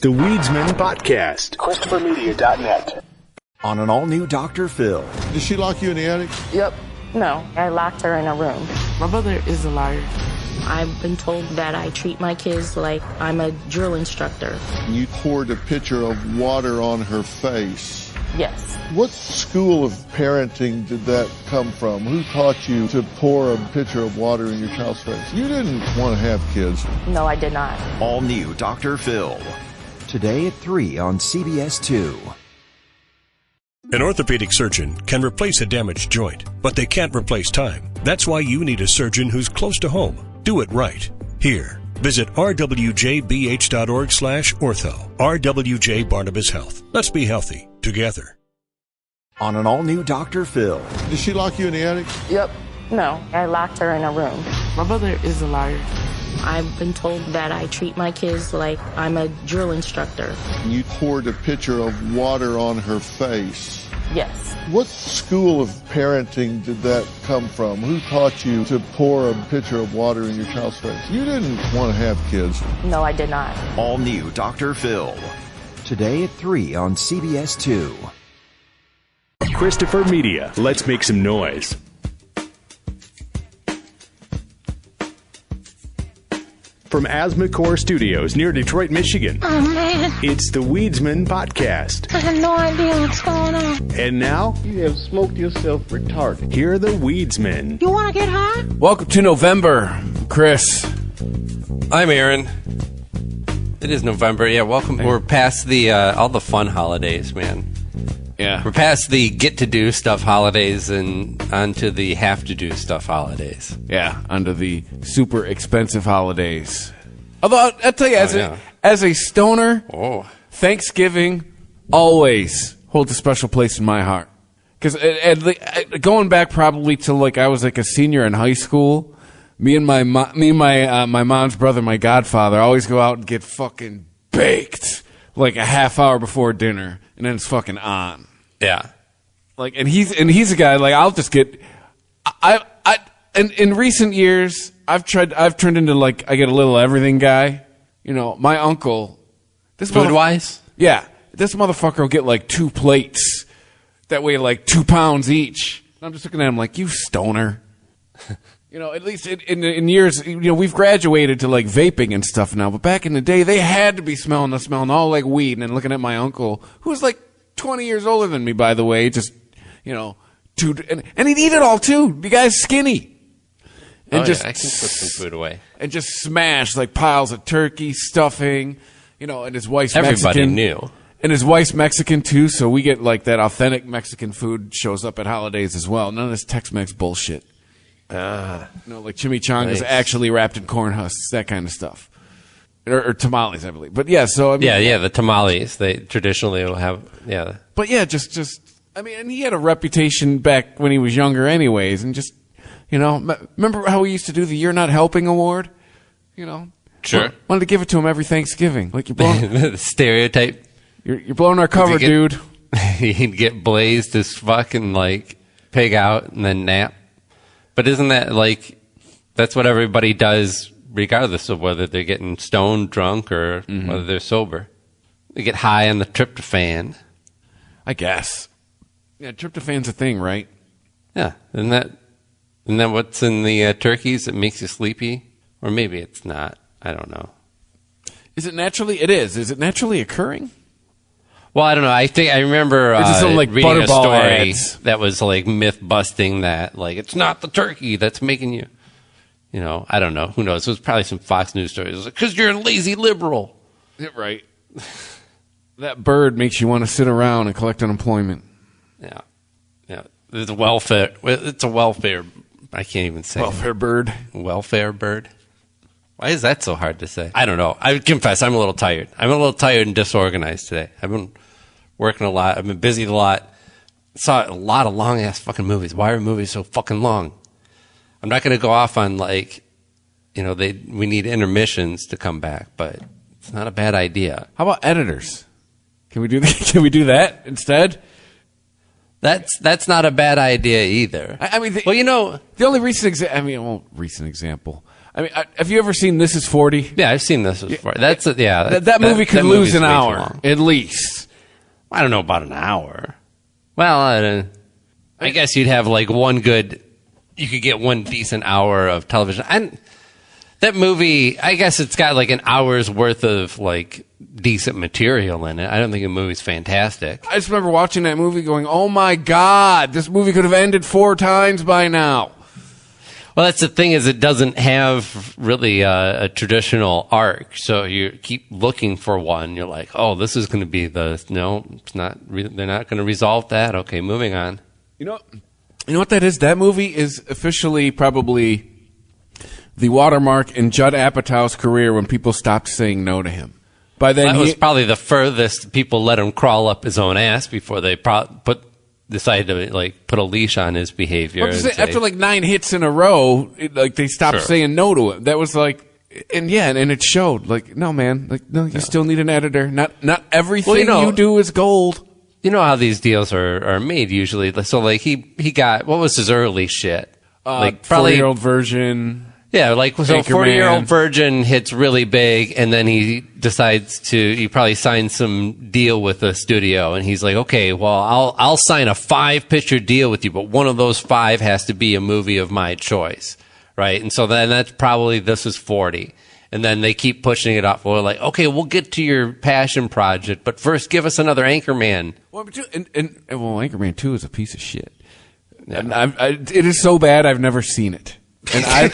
The Weedsman Podcast. ChristopherMedia.net. On an all-new Dr. Phil. Did she lock you in the attic? Yep. No, I locked her in a room. My brother is a liar. I've been told that I treat my kids like I'm a drill instructor. You poured a pitcher of water on her face. Yes. What school of parenting did that come from? Who taught you to pour a pitcher of water in your child's face? You didn't want to have kids. No, I did not. All new Dr. Phil. Today at 3 on CBS 2. An orthopedic surgeon can replace a damaged joint, but they can't replace time. That's why you need a surgeon who's close to home. Do it right. Here, visit rwjbh.org/ortho. RWJ Barnabas Health. Let's be healthy together. On an all-new Dr. Phil. Did she lock you in the attic? Yep. No, I locked her in a room. My brother is a liar. I've been told that I treat my kids like I'm a drill instructor. You poured a pitcher of water on her face. Yes. What school of parenting did that come from? Who taught you to pour a pitcher of water in your child's face? You didn't want to have kids. No, I did not. All new Dr. Phil. Today at 3 on CBS 2. Christopher Media. Let's make some noise. From Asthma Core Studios near Detroit, Michigan. Oh, man. It's the Weedsman Podcast. I have no idea what's going on. And now, you have smoked yourself retarded. Here are the Weedsmen. You want to get high? Welcome to November, Chris. I'm Aaron. It is November. Yeah, welcome. We're past the all the fun holidays, man. Yeah. We're past the get-to-do stuff holidays and onto the have-to-do stuff holidays. Yeah, onto the super expensive holidays. Although, I'll tell you, as a stoner, Thanksgiving always holds a special place in my heart. Because going back probably to, I was a senior in high school, me and my mom's brother, my godfather, always go out and get fucking baked a half hour before dinner, and then it's fucking on. Yeah. And he's a guy, I'll just get, in recent years, I've turned into, I get a little everything guy. You know, my uncle. Food-wise? Yeah. This motherfucker will get, 2 plates that weigh, 2 pounds each. And I'm just looking at him you stoner. You know, at least in years, we've graduated to, vaping and stuff now. But back in the day, they had to be smelling all like weed. And then looking at my uncle, who was, 20 years older than me, by the way, just, and he'd eat it all, too. The guy's skinny. And I can put some food away. And just smash, piles of turkey, stuffing, and his wife's Everybody Mexican. knew. And his wife's Mexican, too, so we get, that authentic Mexican food shows up at holidays as well. None of this Tex-Mex bullshit. Chimichanga is actually wrapped in corn husks, that kind of stuff. Or tamales, I believe. But yeah, so I mean, yeah, the tamales they traditionally will have. Yeah, but yeah, just and he had a reputation back when he was younger, anyways, and just remember how we used to do the "You're Not Helping" award? Sure. Wanted to give it to him every Thanksgiving. You're blowing the stereotype. You're blowing our cover, dude. He'd get blazed as fucking pig out and then nap. But isn't that that's what everybody does? Regardless of whether they're getting stoned, drunk, or whether they're sober. They get high on the tryptophan. I guess. Yeah, tryptophan's a thing, right? Yeah. Isn't that what's in the turkeys that makes you sleepy? Or maybe it's not. I don't know. Is it naturally? It is. Is it naturally occurring? Well, I don't know. I remember reading a story that was myth busting that it's not the turkey that's making you. I don't know. Who knows? It was probably some Fox News story. It was because you're a lazy liberal. Yeah, right. That bird makes you want to sit around and collect unemployment. Yeah. Yeah. It's a welfare. I can't even say. Welfare bird. Welfare bird. Why is that so hard to say? I don't know. I confess, I'm a little tired. I'm a little tired and disorganized today. I've been working a lot. I've been busy a lot. Saw a lot of long-ass fucking movies. Why are movies so fucking long? I'm not going to go off on we need intermissions to come back, but it's not a bad idea. How about editors? Can we do that instead? That's not a bad idea either. The only recent example. I mean, have you ever seen This Is 40? Yeah, I've seen This Is 40. That's that movie could lose an hour at least. I don't know about an hour. Well, I guess you'd have like you could get one decent hour of television. And that movie, I guess it's got like an hour's worth of like decent material in it. I don't think the movie's fantastic. I just remember watching that movie going, oh my God, this movie could have ended 4 times by now. Well, that's the thing, is it doesn't have really a traditional arc. So you keep looking for one. You're like, oh, this is going to be no, it's not. They're not going to resolve that. Okay, moving on. You know what that is? That movie is officially probably the watermark in Judd Apatow's career when people stopped saying no to him. By then, that was probably the furthest people let him crawl up his own ass before they decided to like put a leash on his behavior. After like 9 hits in a row, they stopped saying no to him. That was like, and it showed. Like, no, man, like, no, you still need an editor. Not everything you do is gold. You know how these deals are made usually. So like he got, what was his early shit? Like 40-year-old virgin. Yeah, like, so 40-year-old virgin hits really big, and then he decides he probably signs some deal with a studio, and he's like, okay, well, I'll sign a 5-picture deal with you, but one of those 5 has to be a movie of my choice, right? And so then that's probably This Is 40. And then they keep pushing it off. We're like, okay, we'll get to your passion project, but first give us another Anchorman. Well, Anchorman 2 is a piece of shit. Yeah. And it is so bad, I've never seen it. And I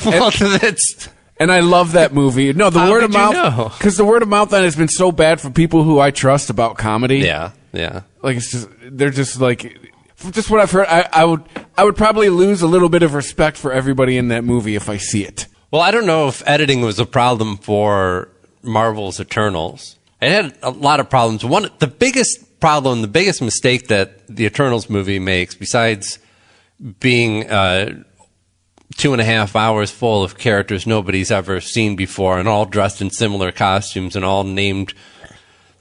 love that movie. No, the word of mouth, because the word of mouth on it has been so bad for people who I trust about comedy. Yeah. Like they're just like, just what I've heard. I would probably lose a little bit of respect for everybody in that movie if I see it. Well, I don't know if editing was a problem for Marvel's Eternals. It had a lot of problems. The biggest mistake that the Eternals movie makes, besides being 2.5 hours full of characters nobody's ever seen before and all dressed in similar costumes and all named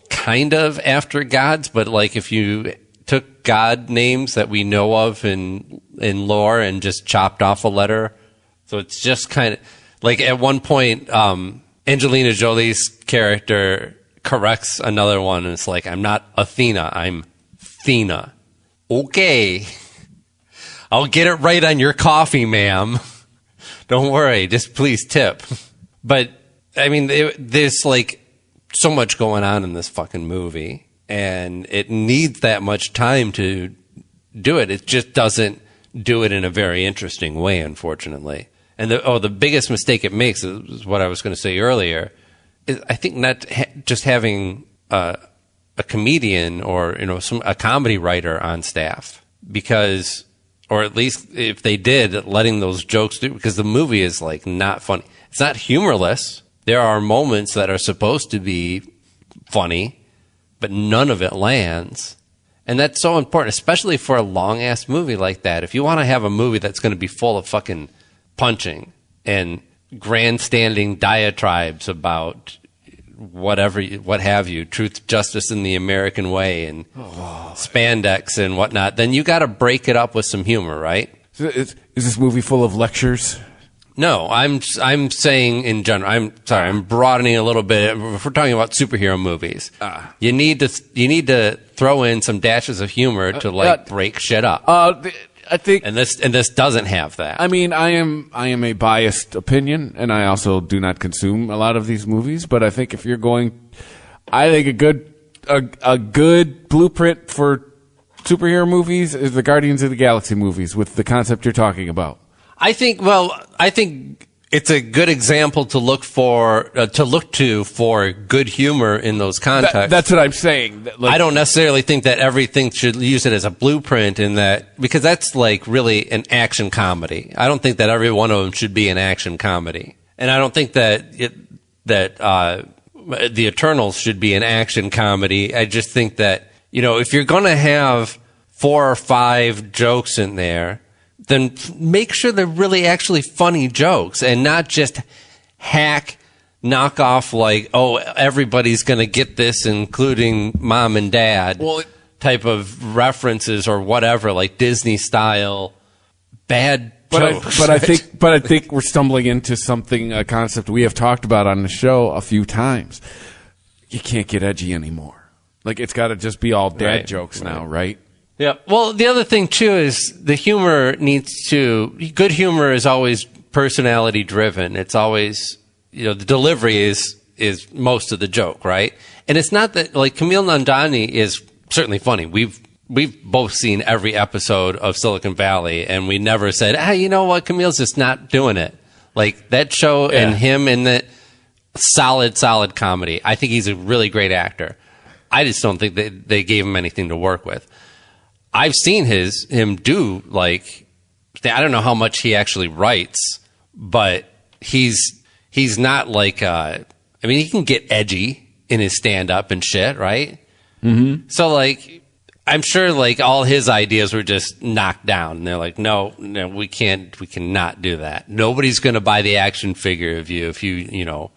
kind of after gods, but like if you took god names that we know of in lore and just chopped off a letter. So it's just kind of like at one point, Angelina Jolie's character corrects another one and it's like, I'm not Athena, I'm Thena. Okay. I'll get it right on your coffee, ma'am. Don't worry. Just please tip. But, I mean, there's like so much going on in this fucking movie, and it needs that much time to do it. It just doesn't do it in a very interesting way, unfortunately. And the biggest mistake it makes is what I was going to say earlier. Is I think not just having a comedian or a comedy writer on staff, because, or at least if they did, letting those jokes do, because the movie is like not funny. It's not humorless. There are moments that are supposed to be funny, but none of it lands. And that's so important, especially for a long ass movie like that. If you want to have a movie that's going to be full of fucking punching and grandstanding diatribes about what have you, truth, justice, and the American way, and spandex and whatnot, then you got to break it up with some humor, right? Is this movie full of lectures? No, I'm saying in general. I'm broadening a little bit. If we're talking about superhero movies, you need to throw in some dashes of humor to break shit up. I think, and this doesn't have that. I mean, I am a biased opinion, and I also do not consume a lot of these movies. But I think if you're I think a good blueprint for superhero movies is the Guardians of the Galaxy movies with the concept you're talking about. I think it's a good example to look to for good humor in those contexts. That's what I'm saying. I don't necessarily think that everything should use it as a blueprint in that, because that's like really an action comedy. I don't think that every one of them should be an action comedy, and I don't think that the Eternals should be an action comedy. I just think that if you're going to have 4 or 5 jokes in there, then make sure they're really actually funny jokes and not just knock off like, oh, everybody's going to get this, including mom and dad, type of references or whatever, like Disney style bad I think we're stumbling into a concept we have talked about on the show a few times. You can't get edgy anymore. Like, it's got to just be all dad jokes now, right? Yeah. Well, the other thing too is the humor good humor is always personality driven. It's always, the delivery is most of the joke, right? And it's not that, like, Kumail Nanjiani is certainly funny. We've both seen every episode of Silicon Valley, and we never said, you know what, Kumail's just not doing it. Like, that show and him in the solid comedy. I think he's a really great actor. I just don't think they gave him anything to work with. I've seen him do, like, I don't know how much he actually writes, but he's not like, he can get edgy in his stand-up and shit, right? Mm-hmm. So, like, I'm sure, like, all his ideas were just knocked down. And they're like, no, we cannot do that. Nobody's going to buy the action figure of you if you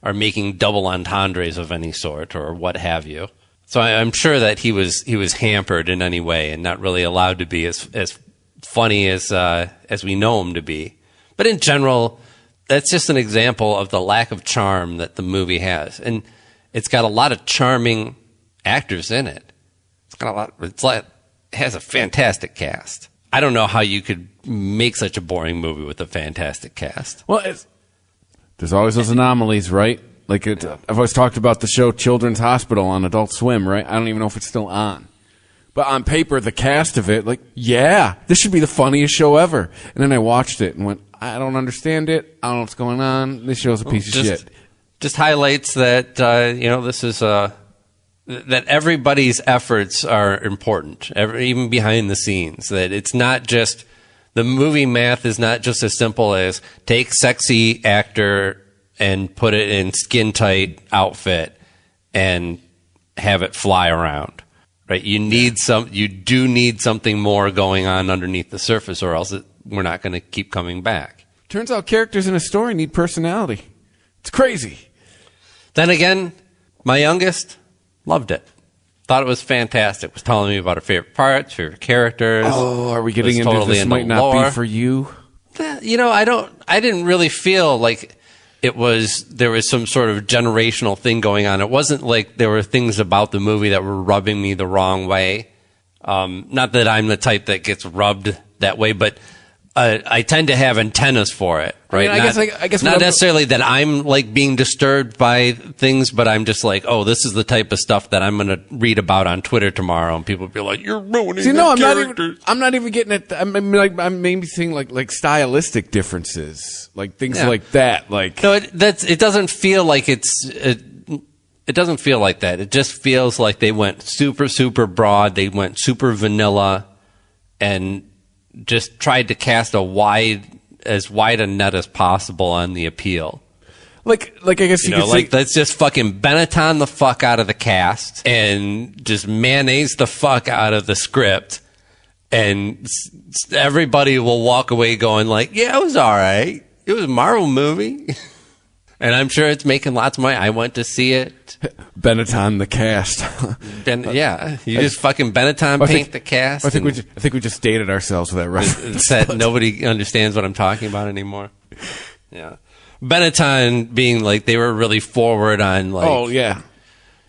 are making double entendres of any sort or what have you. So I'm sure that he was hampered in any way and not really allowed to be as funny as we know him to be. But in general, that's just an example of the lack of charm that the movie has, and it's got a lot of charming actors in it. It has a fantastic cast. I don't know how you could make such a boring movie with a fantastic cast. Well, there's always those anomalies, right? Like, I've always talked about the show Children's Hospital on Adult Swim, right? I don't even know if it's still on. But on paper, the cast of it, like, this should be the funniest show ever. And then I watched it and went, I don't understand it. I don't know what's going on. This show's a piece of shit. Just highlights that, this is that everybody's efforts are important, even behind the scenes. That it's not just, the movie math is not just as simple as take sexy actor and put it in skin-tight outfit and have it fly around, right? You do need something more going on underneath the surface, or else we're not going to keep coming back. Turns out characters in a story need personality. It's crazy. Then again, my youngest loved it. Thought it was fantastic. Was telling me about her favorite parts, favorite characters. Oh, are we getting into this might not be for you? I didn't really feel like there was some sort of generational thing going on. It wasn't like there were things about the movie that were rubbing me the wrong way. Not that I'm the type that gets rubbed that way, but I tend to have antennas for it, right? I guess not necessarily that I'm like being disturbed by things, but I'm just like, oh, this is the type of stuff that I'm going to read about on Twitter tomorrow, and people will be like, "You're ruining the characters." I'm not even getting it. I'm maybe seeing like stylistic differences, like things like that. Like, no, it doesn't feel like it doesn't feel like that. It just feels like they went super, super broad. They went super vanilla, and just tried to cast as wide a net as possible on the appeal. Like I guess you could say, let's just fucking Benetton the fuck out of the cast and just mayonnaise the fuck out of the script, and everybody will walk away going like, yeah, it was all right. It was a Marvel movie. And I'm sure it's making lots of money. I went to see it. Benetton the cast. You just fucking Benetton paint the cast. I think we just dated ourselves with that reference. That nobody understands what I'm talking about anymore. Yeah, Benetton being like they were really forward on like. Oh yeah,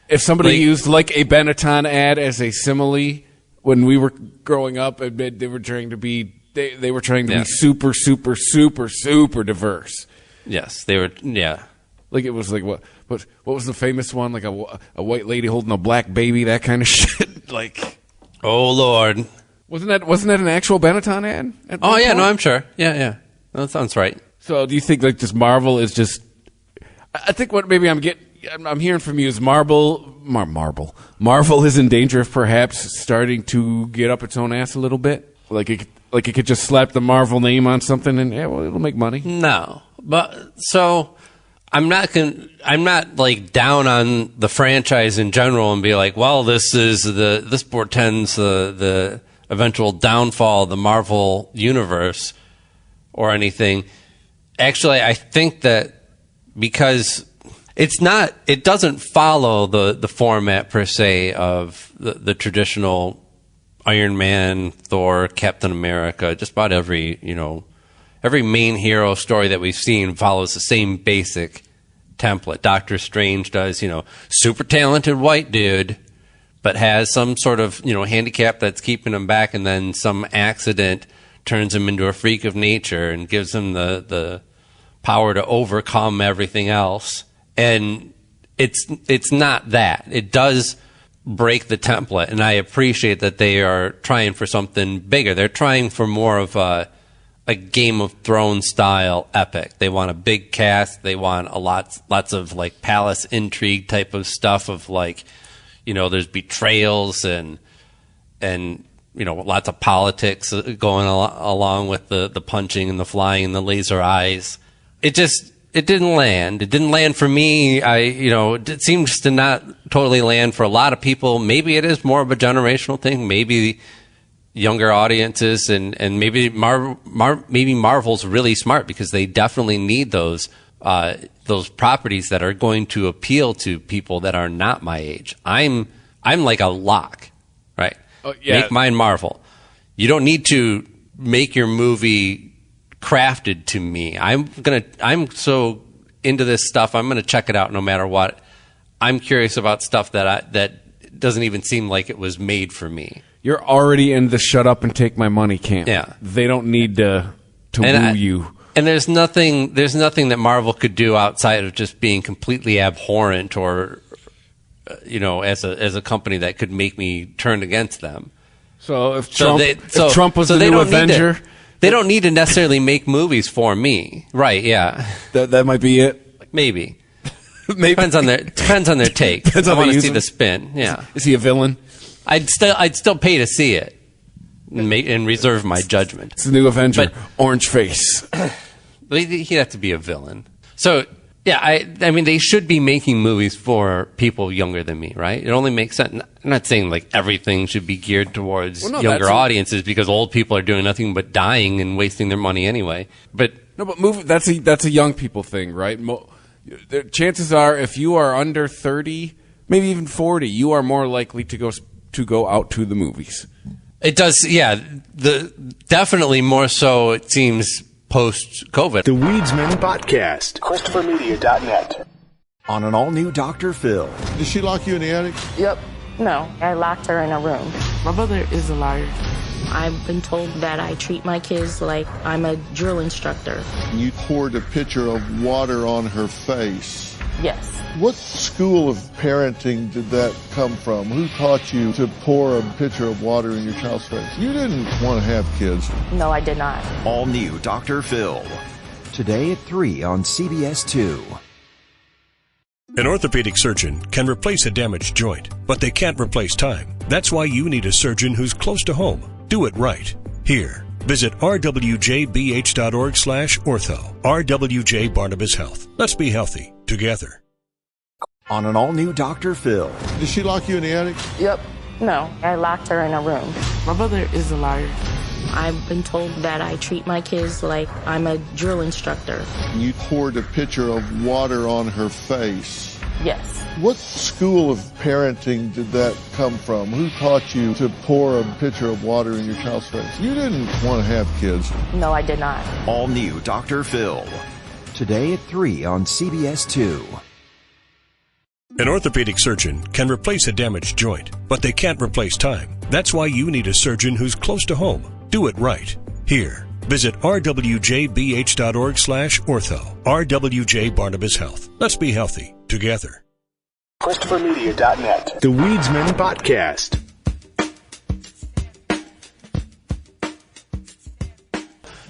if somebody used like a Benetton ad as a simile when we were growing up, they were trying to be be super, super, super, super diverse. Yes, they were. Yeah, like it was like what was the famous one? Like a white lady holding a black baby, that kind of shit. Like, oh Lord, wasn't that an actual Benetton ad? Oh yeah, no, I'm sure. Yeah, that sounds right. So do you think like just Marvel is just? I think what maybe I'm hearing from you is Marvel is in danger of perhaps starting to get up its own ass a little bit. Like it could just slap the Marvel name on something and it'll make money. No. But so I'm not like down on the franchise in general and be like, well, this portends the eventual downfall of the Marvel universe or anything. Actually, I think that because it doesn't follow the format per se of the traditional Iron Man, Thor, Captain America, just about every, every main hero story that we've seen follows the same basic template. Doctor Strange does, super talented white dude, but has some sort of, handicap that's keeping him back, and then some accident turns him into a freak of nature and gives him the power to overcome everything else. And it's not that. It does break the template, and I appreciate that they are trying for something bigger. They're trying for more of a Game of Thrones style epic. They want a big cast. They want lots of like palace intrigue type of stuff of like, there's betrayals and lots of politics going along with the punching and the flying and the laser eyes. It didn't land. It didn't land for me. It seems to not totally land for a lot of people. Maybe it is more of a generational thing. Maybe younger audiences and maybe maybe Marvel's really smart because they definitely need those properties that are going to appeal to people that are not my age. I'm like a lock, right? Oh, yeah. Make mine Marvel. You don't need to make your movie crafted to me. I'm so into this stuff. I'm gonna check it out no matter what. I'm curious about stuff that doesn't even seem like it was made for me. You're already in the shut up and take my money camp. Yeah. They don't need to woo you. And there's nothing that Marvel could do outside of just being completely abhorrent or as a company that could make me turn against them. So if Trump was the new Avenger, they don't need to necessarily make movies for me. Right, yeah. That might be it. Maybe. Depends on their take. I want to see the spin. Yeah. Is he a villain? I'd still pay to see it and reserve my judgment. It's the new Avenger, orange face. He'd have to be a villain. So yeah, I mean they should be making movies for people younger than me, right? It only makes sense. I'm not saying like everything should be geared towards younger audiences because old people are doing nothing but dying and wasting their money anyway. But that's a young people thing, right? The chances are, if you are under 30, maybe even 40, you are more likely to go out to the movies. It does, yeah. Definitely more so, it seems, post-COVID. The Weedsman Podcast. ChristopherMedia.net. On an all-new Dr. Phil. Did she lock you in the attic? Yep. No, I locked her in a room. My mother is a liar. I've been told that I treat my kids like I'm a drill instructor. You poured a pitcher of water on her face. Yes. What school of parenting did that come from? Who taught you to pour a pitcher of water in your child's face? You didn't want to have kids. No, I did not. All new Dr. Phil. Today at 3 on CBS 2. An orthopedic surgeon can replace a damaged joint, but they can't replace time. That's why you need a surgeon who's close to home. Do it right. Here, visit rwjbh.org/ortho. RWJ Barnabas Health. Let's be healthy together. On an all-new Dr. Phil. Did she lock you in the attic? Yep. No, I locked her in a room. My mother is a liar. I've been told that I treat my kids like I'm a drill instructor. You poured a pitcher of water on her face. Yes. What school of parenting did that come from? Who taught you to pour a pitcher of water in your child's face? You didn't want to have kids. No, I did not. All new Dr. Phil. Today at 3 on CBS 2. An orthopedic surgeon can replace a damaged joint, but they can't replace time. That's why you need a surgeon who's close to home. Do it right. Here, visit rwjbh.org/ortho. RWJ Barnabas Health. Let's be healthy together. ChristopherMedia.net. The Weedsman Podcast.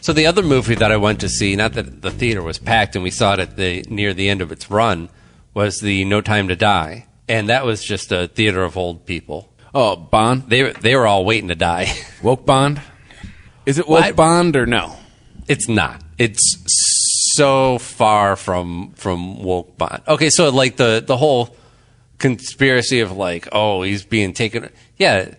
So the other movie that I went to see, not that the theater was packed and we saw it near the end of its run, was the No Time to Die. And that was just a theater of old people. Oh, Bond? They were all waiting to die. Woke Bond? Is it woke Bond or no? It's not. It's so far from woke Bond. Okay, so like the whole conspiracy of like, oh, he's being taken. Yeah,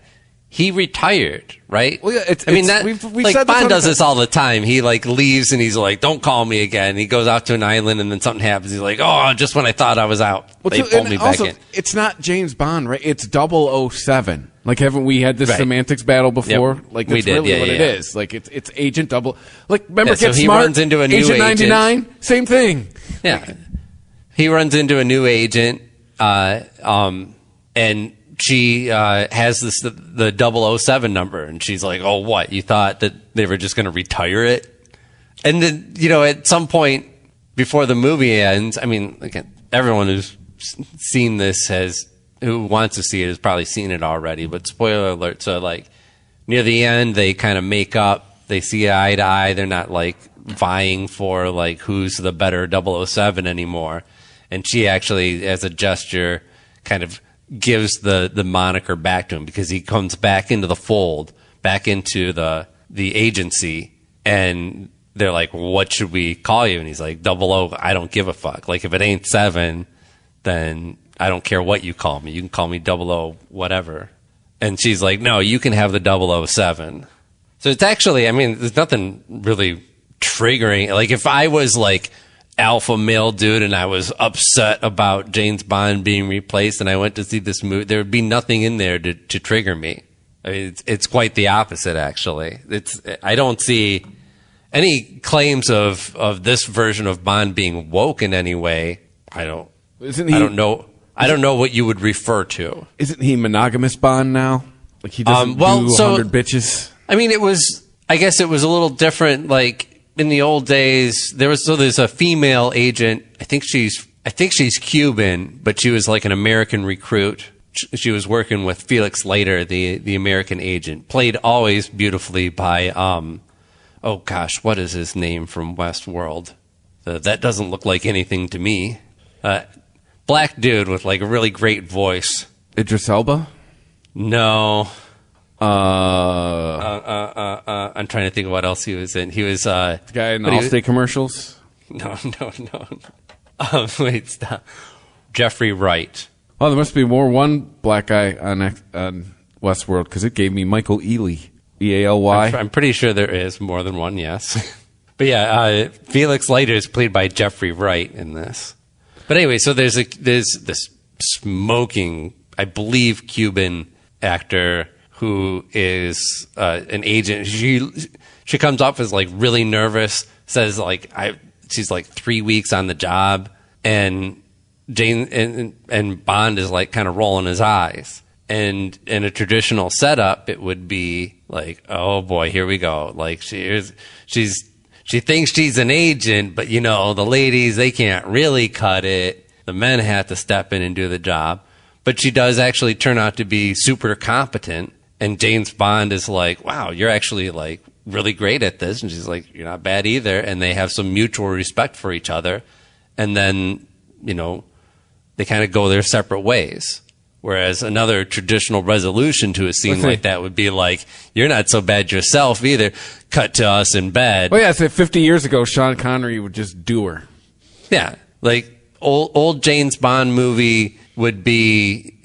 he retired, right? Well, yeah, we've like said Bond does this all the time. He like leaves and he's like, "Don't call me again." He goes out to an island and then something happens. He's like, "Oh, just when I thought I was out, they pulled me back in." It's not James Bond, right? It's 007. Like, haven't we had this semantics battle before? Yep. Like, that's really what it is. Like, it's Agent Double. Like, remember, so Get he Smart, runs into a new Agent 99, same thing. Yeah, he runs into a new agent, and she has the 007 number, and she's like, "Oh, what? You thought that they were just going to retire it?" And then, at some point before the movie ends, I mean, again, everyone who's seen this who wants to see it has probably seen it already, but spoiler alert. So, like, near the end, they kind of make up. They see eye to eye. They're not, like, vying for, like, who's the better 007 anymore. And she actually, as a gesture, kind of gives the moniker back to him, because he comes back into the fold, back into the agency, and they're like, "What should we call you?" And he's like, 00, I don't give a fuck. Like, if it ain't 7, then I don't care what you call me. You can call me 00 whatever. And she's like, "No, you can have the 007. So it's actually, I mean, there's nothing really triggering. Like, if I was like alpha male dude and I was upset about James Bond being replaced and I went to see this movie, there would be nothing in there to trigger me. I mean, it's quite the opposite, actually. I don't see any claims of this version of Bond being woke in any way. I don't know what you would refer to. Isn't he monogamous Bond now? Like, he doesn't do 100 bitches? I mean, I guess it was a little different. Like, in the old days, there's a female agent. I think she's Cuban, but she was like an American recruit. She was working with Felix Leiter, the American agent, played always beautifully by, oh gosh, what is his name from Westworld? That doesn't look like anything to me. Black dude with like a really great voice. Idris Elba? No. I'm trying to think of what else he was in. He was the guy in the Allstate commercials. No. Wait, stop. Jeffrey Wright. Oh, there must be one black guy on Westworld, because it gave me Michael Ealy, Ealy. I'm pretty sure there is more than one. Yes, but yeah, Felix Leiter is played by Jeffrey Wright in this. But anyway, so there's this smoking, I believe, Cuban actor who is an agent. She comes off as like really nervous, says like she's like 3 weeks on the job, and Jane and Bond is like kind of rolling his eyes. And in a traditional setup, it would be like, oh boy, here we go. Like she thinks she's an agent, but the ladies, they can't really cut it. The men have to step in and do the job. But she does actually turn out to be super competent. And James Bond is like, wow, you're actually like really great at this. And she's like, you're not bad either. And they have some mutual respect for each other. And then, they kind of go their separate ways. Whereas another traditional resolution to a scene like that would be like, you're not so bad yourself either. Cut to us in bed. Well, yeah, so 50 years ago, Sean Connery would just do her. Yeah, like old James Bond movie would be,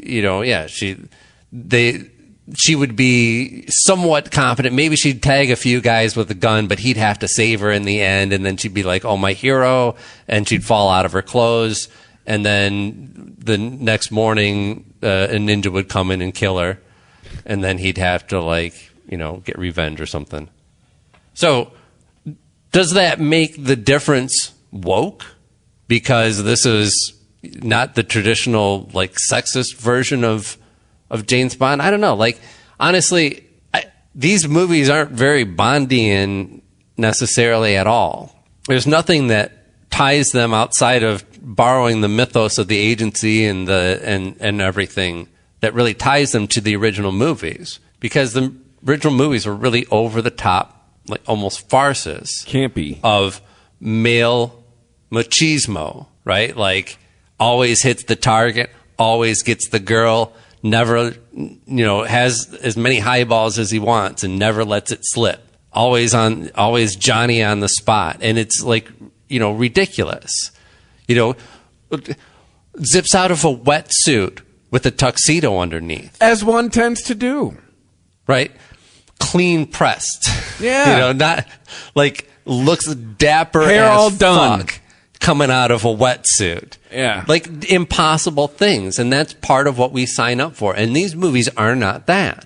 she would be somewhat competent. Maybe she'd tag a few guys with a gun, but he'd have to save her in the end. And then she'd be like, oh, my hero. And she'd fall out of her clothes. And then the next morning, a ninja would come in and kill her. And then he'd have to get revenge or something. So does that make the difference woke? Because this is not the traditional sexist version of James Bond. I don't know. Honestly, these movies aren't very Bondian necessarily at all. There's nothing that ties them outside of borrowing the mythos of the agency and everything that really ties them to the original movies, because the original movies were really over the top, almost farces, campy, of male machismo, right? Like, always hits the target, always gets the girl, never has as many highballs as he wants and never lets it slip, always Johnny on the spot. And it's ridiculous. Zips out of a wetsuit with a tuxedo underneath. As one tends to do. right? Clean pressed. Yeah. Not like looks dapper hair as all done. fuck coming out of a wetsuit. Yeah. Like impossible things. And that's part of what we sign up for. And these movies are not that.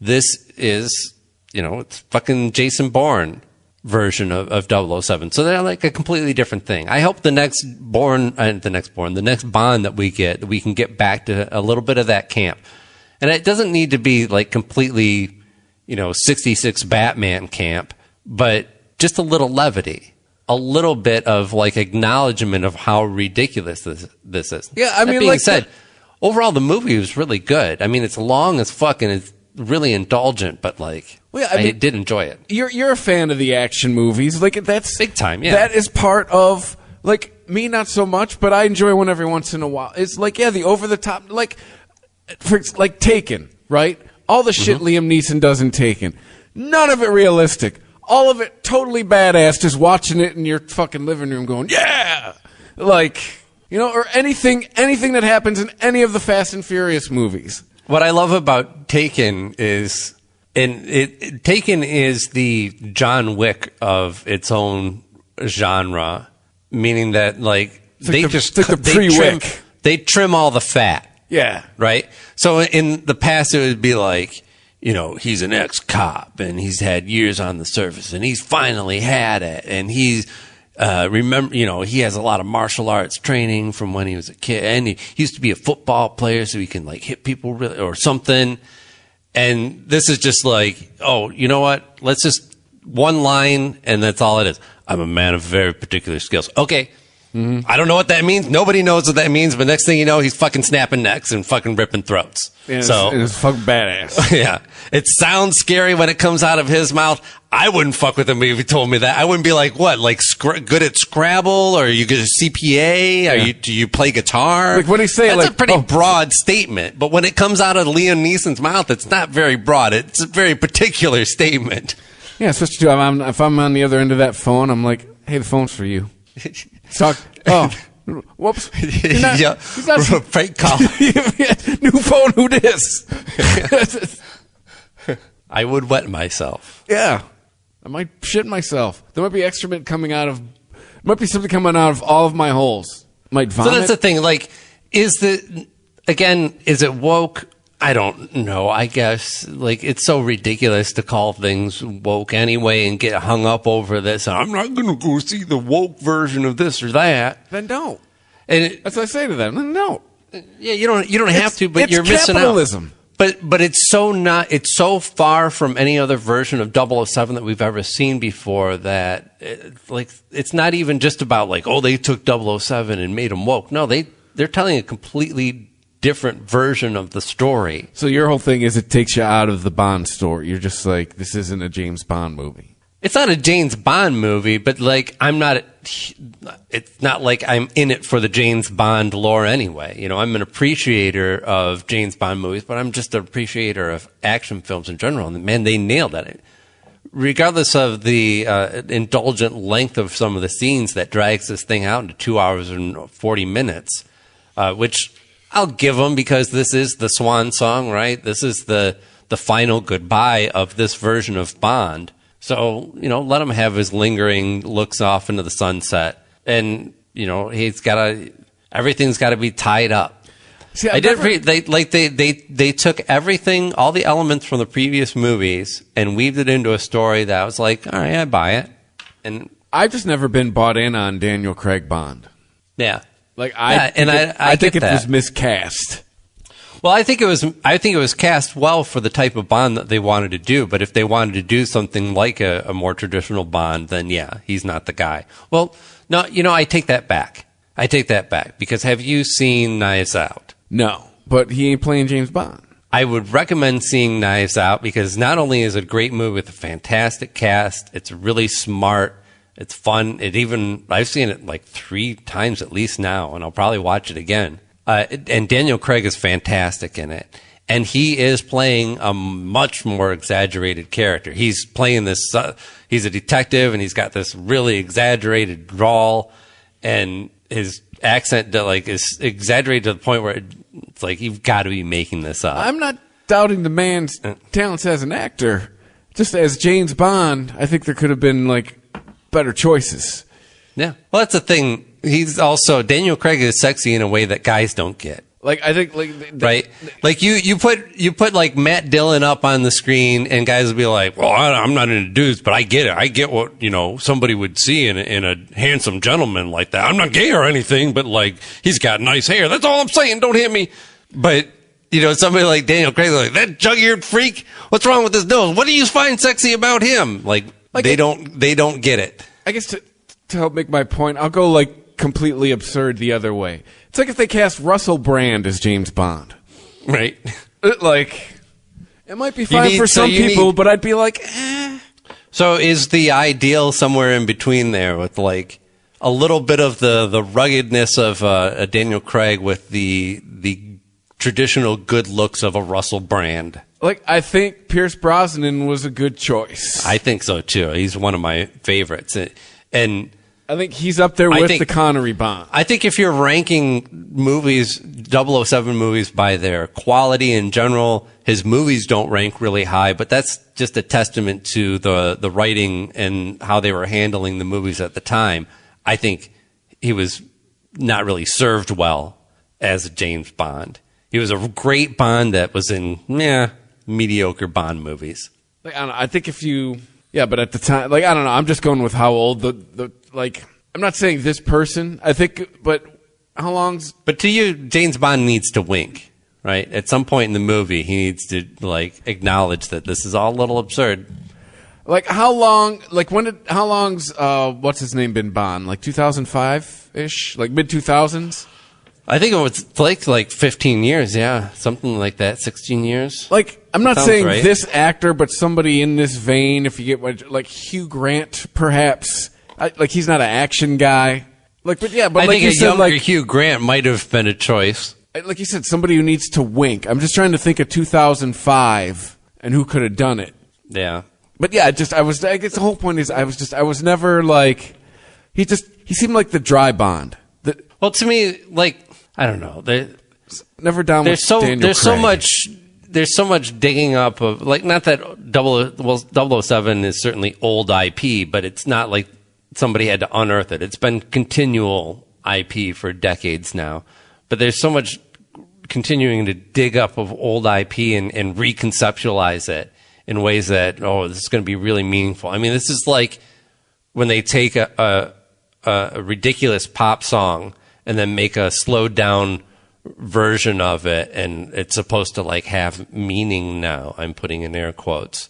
This is, it's fucking Jason Bourne version of 007. So they're like a completely different thing. I hope the next Bond that we get, we can get back to a little bit of that camp. And it doesn't need to be like completely, 66 Batman camp, but just a little levity. A little bit of like acknowledgement of how ridiculous this is. Yeah, I mean, that being like said, overall the movie was really good. I mean, it's long as fuck and it's really indulgent, but like, I did enjoy it. You're a fan of the action movies, like that's big time. Yeah, that is part of like me, not so much, but I enjoy one every once in a while. It's like the over the top, like Taken, right? All the shit Liam Neeson does in Taken, none of it realistic. All of it totally badass, just watching it in your fucking living room going, yeah! Like, or anything that happens in any of the Fast and Furious movies. What I love about Taken is, Taken is the John Wick of its own genre, meaning that, like, they trim all the fat. Yeah. Right? So in the past, it would be like, he's an ex-cop and he's had years on the service and he's finally had it. And he's, he has a lot of martial arts training from when he was a kid. And he used to be a football player so he can like hit people really or something. And this is just like, oh, you know what? Let's just one line and that's all it is. I'm a man of very particular skills. Okay. I don't know what that means. Nobody knows what that means. But next thing you know, he's fucking snapping necks and fucking ripping throats. Yeah, so it's fucking badass. Yeah, it sounds scary when it comes out of his mouth. I wouldn't fuck with him if he told me that. I wouldn't be like, what? Like good at Scrabble? Or are you good at CPA? Yeah. Do you play guitar? Like what he say? That's a pretty broad statement. But when it comes out of Liam Neeson's mouth, it's not very broad. It's a very particular statement. Yeah, especially if I'm on the other end of that phone, I'm like, hey, the phone's for you. Talk. Oh, whoops. He's not fake call. New phone. Who dis? I would wet myself. Yeah, I might shit myself. There might be excrement coming out of. Might be something coming out of all of my holes. Might vomit. So that's the thing. Like, is it woke? I don't know. I guess like it's so ridiculous to call things woke anyway and get hung up over this. I'm not going to go see the woke version of this or that. Then don't. And that's what I say to them. Then no. Yeah, you don't have to, but you're missing capitalism. But it's so far from any other version of 007 that we've ever seen before that it's not even just about like, oh, they took 007 and made him woke. No, they're telling a completely different version of the story. So your whole thing is it takes you out of the Bond story. You're just like, this isn't a James Bond movie. It's not a James Bond movie, but like it's not like I'm in it for the James Bond lore anyway. I'm an appreciator of James Bond movies, but I'm just an appreciator of action films in general. And man, they nailed it. Regardless of the indulgent length of some of the scenes that drags this thing out into 2 hours and 40 minutes, which I'll give them because this is the swan song, right? This is the final goodbye of this version of Bond. So, let him have his lingering looks off into the sunset. And, everything's got to be tied up. See, they took everything, all the elements from the previous movies and weaved it into a story that I was like, all right, I buy it. And I've just never been bought in on Daniel Craig Bond. Yeah. I think it was miscast. Well, I think it was cast well for the type of Bond that they wanted to do. But if they wanted to do something like a more traditional Bond, then yeah, he's not the guy. Well, no, I take that back. Because have you seen Knives Out? No, but he ain't playing James Bond. I would recommend seeing Knives Out because not only is it a great movie with a fantastic cast, it's really smart. It's fun. I've seen it like 3 times at least now, and I'll probably watch it again. And Daniel Craig is fantastic in it. And he is playing a much more exaggerated character. He's playing this, he's a detective and he's got this really exaggerated drawl and his accent is exaggerated to the point where it's like, you've got to be making this up. I'm not doubting the man's talents as an actor. Just as James Bond, I think there could have been like better choices. Yeah. Well, that's the thing. He's also Daniel Craig is sexy in a way that guys don't get. Like I think, like right, like you put like Matt Dillon up on the screen, and guys will be like, "Well, I'm not into dudes, but I get it. I get what somebody would see in a handsome gentleman like that. I'm not gay or anything, but like he's got nice hair. That's all I'm saying. Don't hit me." But somebody like Daniel Craig, like that jug-eared freak. What's wrong with his nose? What do you find sexy about him? Like they don't get it. I guess to help make my point, I'll go like completely absurd the other way. It's like if they cast Russell Brand as James Bond. Right. Like, it might be fine for some people, but I'd be like, eh. So is the ideal somewhere in between there with like a little bit of the ruggedness of a Daniel Craig with the traditional good looks of a Russell Brand? Like, I think Pierce Brosnan was a good choice. I think so, too. He's one of my favorites. And I think he's up there with the Connery Bond. I think if you're ranking movies, 007 movies, by their quality in general, his movies don't rank really high, but that's just a testament to the writing and how they were handling the movies at the time. I think he was not really served well as James Bond. He was a great Bond that was in, mediocre Bond movies. Like, I don't know, I think if you... Yeah, but at the time, like, I don't know. I'm just going with how old I'm not saying this person. I think, but how long's... But to you, James Bond needs to wink, right? At some point in the movie, he needs to, like, acknowledge that this is all a little absurd. Like, how long, like, how long's, what's his name been Bond? Like 2005-ish? Like mid-2000s? I think it was like 15 years, yeah. Something like that, 16 years. Like, I'm not saying right. This actor, but somebody in this vein, if you get what, like Hugh Grant, perhaps. Like, he's not an action guy. Like, but yeah, but I like think you a said, younger like, Hugh Grant might have been a choice. Like you said, somebody who needs to wink. I'm just trying to think of 2005 and who could have done it. Yeah. But yeah, I guess the whole point is I was never like, he seemed like the dry Bond. Well, to me, like, I don't know. Never down with Daniel Craig. There's so much digging up of, like, not that 007 is certainly old IP, but it's not like somebody had to unearth it. It's been continual IP for decades now. But there's so much continuing to dig up of old IP and reconceptualize it in ways that, this is going to be really meaningful. I mean, this is like when they take a ridiculous pop song and then make a slowed down version of it, and it's supposed to like have meaning now. I'm putting in air quotes.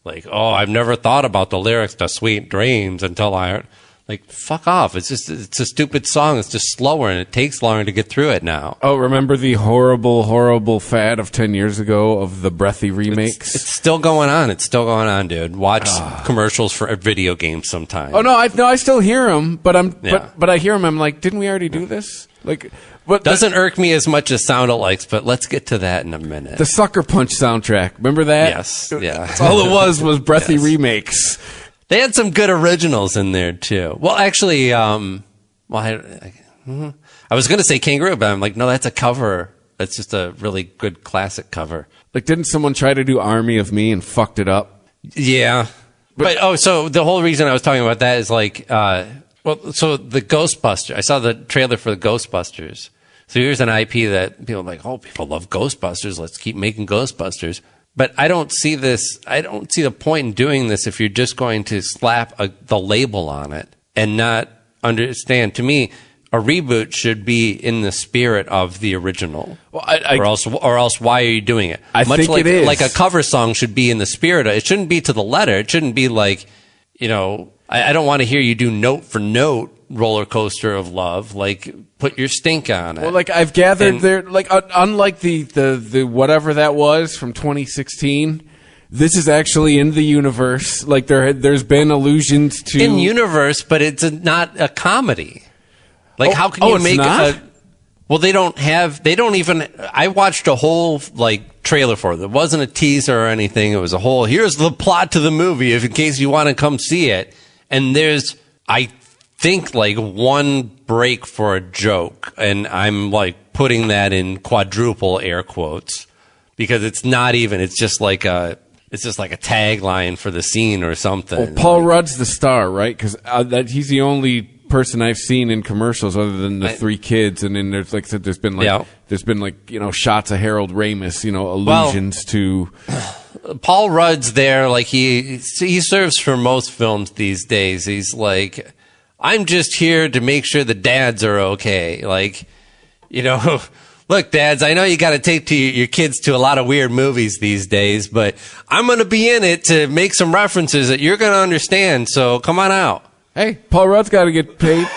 Like, I've never thought about the lyrics to Sweet Dreams until like, fuck off. It's a stupid song. It's just slower and it takes longer to get through it now. Oh, remember the horrible, horrible fad of 10 years ago of the breathy remakes? It's still going on. It's still going on, dude. Watch commercials for video games sometime. Oh, no, I still hear them, but I hear them. I'm like, didn't we already do this? Like, but doesn't irk me as much as sound-alikes, but let's get to that in a minute. The Sucker Punch soundtrack. Remember that? Yes. Yeah. That's all it was breathy remakes. They had some good originals in there, too. Well, actually, I was going to say Kangaroo, but I'm like, no, that's a cover. That's just a really good classic cover. Like, didn't someone try to do Army of Me and fucked it up? Yeah. But so the whole reason I was talking about that is like, so the Ghostbusters, I saw the trailer for the Ghostbusters. So here's an IP that people are like, people love Ghostbusters. Let's keep making Ghostbusters. But I don't see the point in doing this if you're just going to slap the label on it and not understand. To me, a reboot should be in the spirit of the original. Well, or else why are you doing it? I think it is. Like a cover song should be in the spirit of it. It shouldn't be to the letter. It shouldn't be like, I don't want to hear you do note for note Roller Coaster of Love. Like, put your stink on it. Well, like I've gathered unlike the whatever that was from 2016, this is actually in the universe. Like there's been allusions to in universe, but it's not a comedy. Like, how can you make a? Well, they don't even. I watched a whole trailer for it. It wasn't a teaser or anything. It was a whole. Here's the plot to the movie, in case you want to come see it. And there's, I think, one break for a joke, and I'm putting that in quadruple air quotes because it's not even. It's just like a tagline for the scene or something. Well, Paul Rudd's the star, right? Because he's the only person I've seen in commercials other than the three kids, and then there's there's been shots of Harold Ramis, allusions to. Paul Rudd's there, like he serves for most films these days. He's like, I'm just here to make sure the dads are okay. Like, look, dads, I know you got to take your kids to a lot of weird movies these days, but I'm going to be in it to make some references that you're going to understand. So come on out. Hey, Paul Rudd's got to get paid.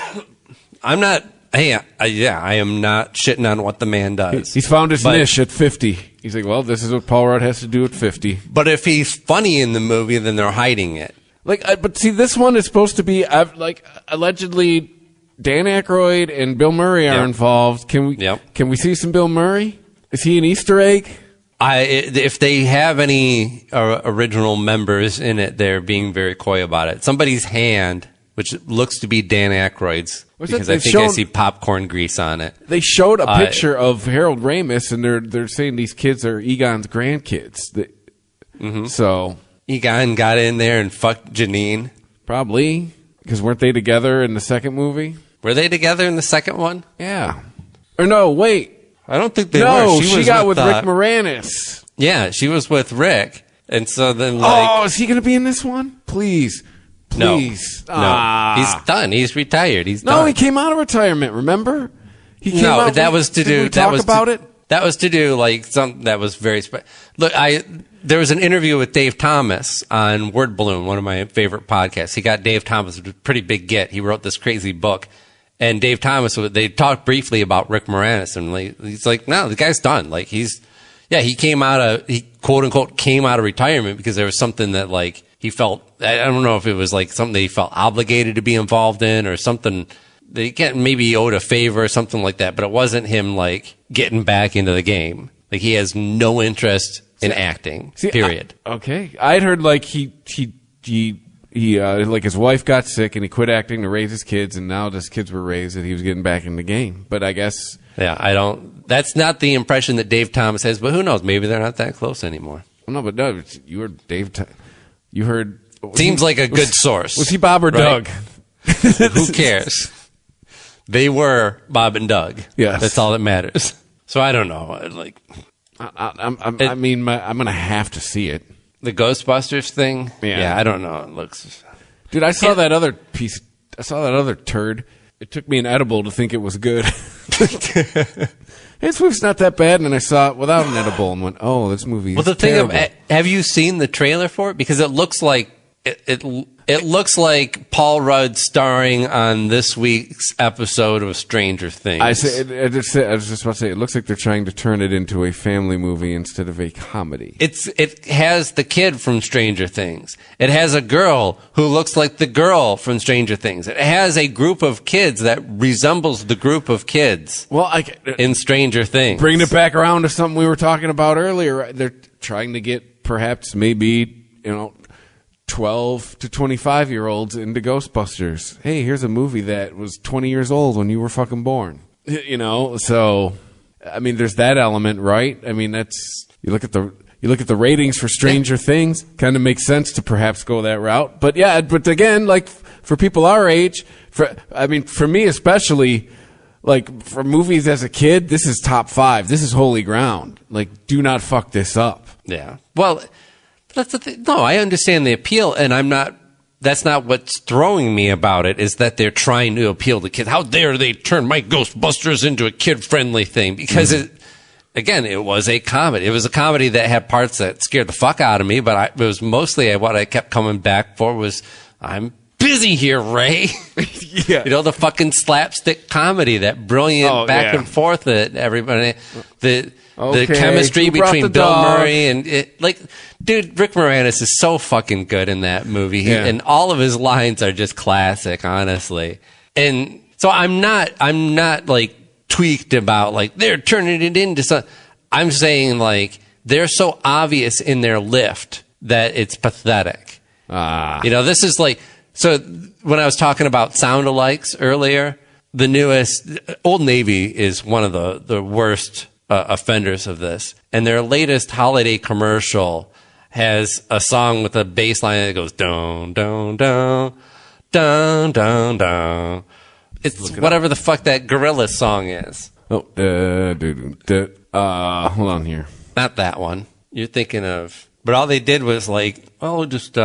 I'm not. Hey, I am not shitting on what the man does. He's found his niche at 50. He's like, well, this is what Paul Rudd has to do at 50. But if he's funny in the movie, then they're hiding it. But see, this one is supposed to be allegedly Dan Aykroyd and Bill Murray are involved. Can we see some Bill Murray? Is he an Easter egg? If they have any original members in it, they're being very coy about it. Somebody's hand, which looks to be Dan Aykroyd's, because I think I see popcorn grease on it. They showed a picture of Harold Ramis, and they're saying these kids are Egon's grandkids. So Egon got in there and fucked Janine. Probably, because weren't they together in the second movie? Were they together in the second one? Yeah. Or no, wait. I don't think they were. No, she got with Rick Moranis. Yeah, she was with Rick. And so then, is he going to be in this one? Please. No. He's done. He's retired. He's done. No, he came out of retirement, remember? That was to do... That was to do, something that was very... Look, there was an interview with Dave Thomas on Word Balloon, one of my favorite podcasts. He got Dave Thomas, a pretty big get. He wrote this crazy book. And Dave Thomas, they talked briefly about Rick Moranis, and he's like, no, the guy's done. He came out of... He, quote-unquote, came out of retirement because there was something that, he felt, I don't know if it was something that he felt obligated to be involved in or something that maybe he owed a favor or something like that, but it wasn't him getting back into the game. He has no interest in acting, period. I'd heard he his wife got sick and he quit acting to raise his kids, and now his kids were raised and he was getting back in the game. But I guess. Yeah, that's not the impression that Dave Thomas has, but who knows? Maybe they're not that close anymore. No, you heard Dave. You heard. Seems like a good source. Was he Bob or Doug? Who cares? They were Bob and Doug. Yes, that's all that matters. So I don't know. I'm going to have to see it. The Ghostbusters thing. Yeah, I don't know. It looks. Dude, I saw that other piece. I saw that other turd. It took me an edible to think it was good. This movie's not that bad, and then I saw it without an edible and went, "Oh, this movie is terrible." Have you seen the trailer for it? Because it looks like it looks like Paul Rudd starring on this week's episode of Stranger Things. I was just about to say, it looks like they're trying to turn it into a family movie instead of a comedy. It has the kid from Stranger Things. It has a girl who looks like the girl from Stranger Things. It has a group of kids that resembles the group of kids in Stranger Things. Bringing it back around to something we were talking about earlier. They're trying to get perhaps maybe 12 to 25-year-olds into Ghostbusters. Hey, here's a movie that was 20 years old when you were fucking born. So I mean, there's that element, right? I mean, that's you look at the ratings for Stranger Things, kind of makes sense to perhaps go that route. But yeah, but again, for people our age, for me especially, for movies as a kid, this is top 5. This is holy ground. Do not fuck this up. Yeah. Well, that's the thing. No, I understand the appeal, and that's not what's throwing me about it, is that they're trying to appeal to kids. How dare they turn my Ghostbusters into a kid-friendly thing? Because it was a comedy. It was a comedy that had parts that scared the fuck out of me, but it was mostly what I kept coming back for was, I'm busy here, Ray. Yeah. The fucking slapstick comedy, that brilliant back and forth that everybody, the chemistry between Bill Murray and dude, Rick Moranis is so fucking good in that movie. And all of his lines are just classic, honestly. And so I'm not tweaked about they're turning it into something. I'm saying they're so obvious in their lift that it's pathetic. This is so when I was talking about sound-alikes earlier, the newest Old Navy is one of the worst offenders of this. and their latest holiday commercial has a song with a bass line that goes dun dun dun dun dun dun. It's whatever the fuck that gorilla song is. Oh, hold on here. Not that one. You're thinking of. But all they did was like, oh, just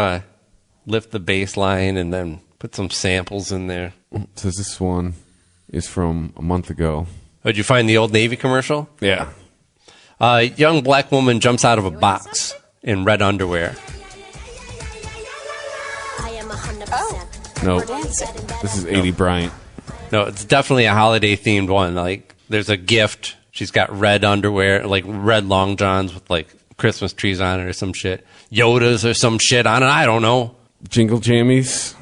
lift the bass line and then put some samples in there. It says this one is from a month ago. Oh, did you find the Old Navy commercial? Yeah. A young black woman jumps out of a box in red underwear. No, this is 80 Bryant. No, it's definitely a holiday-themed one. Like, there's a gift. She's got red underwear, like red long johns with, like, Christmas trees on it or some shit. Yodas or some shit on it. I don't know. Jingle jammies.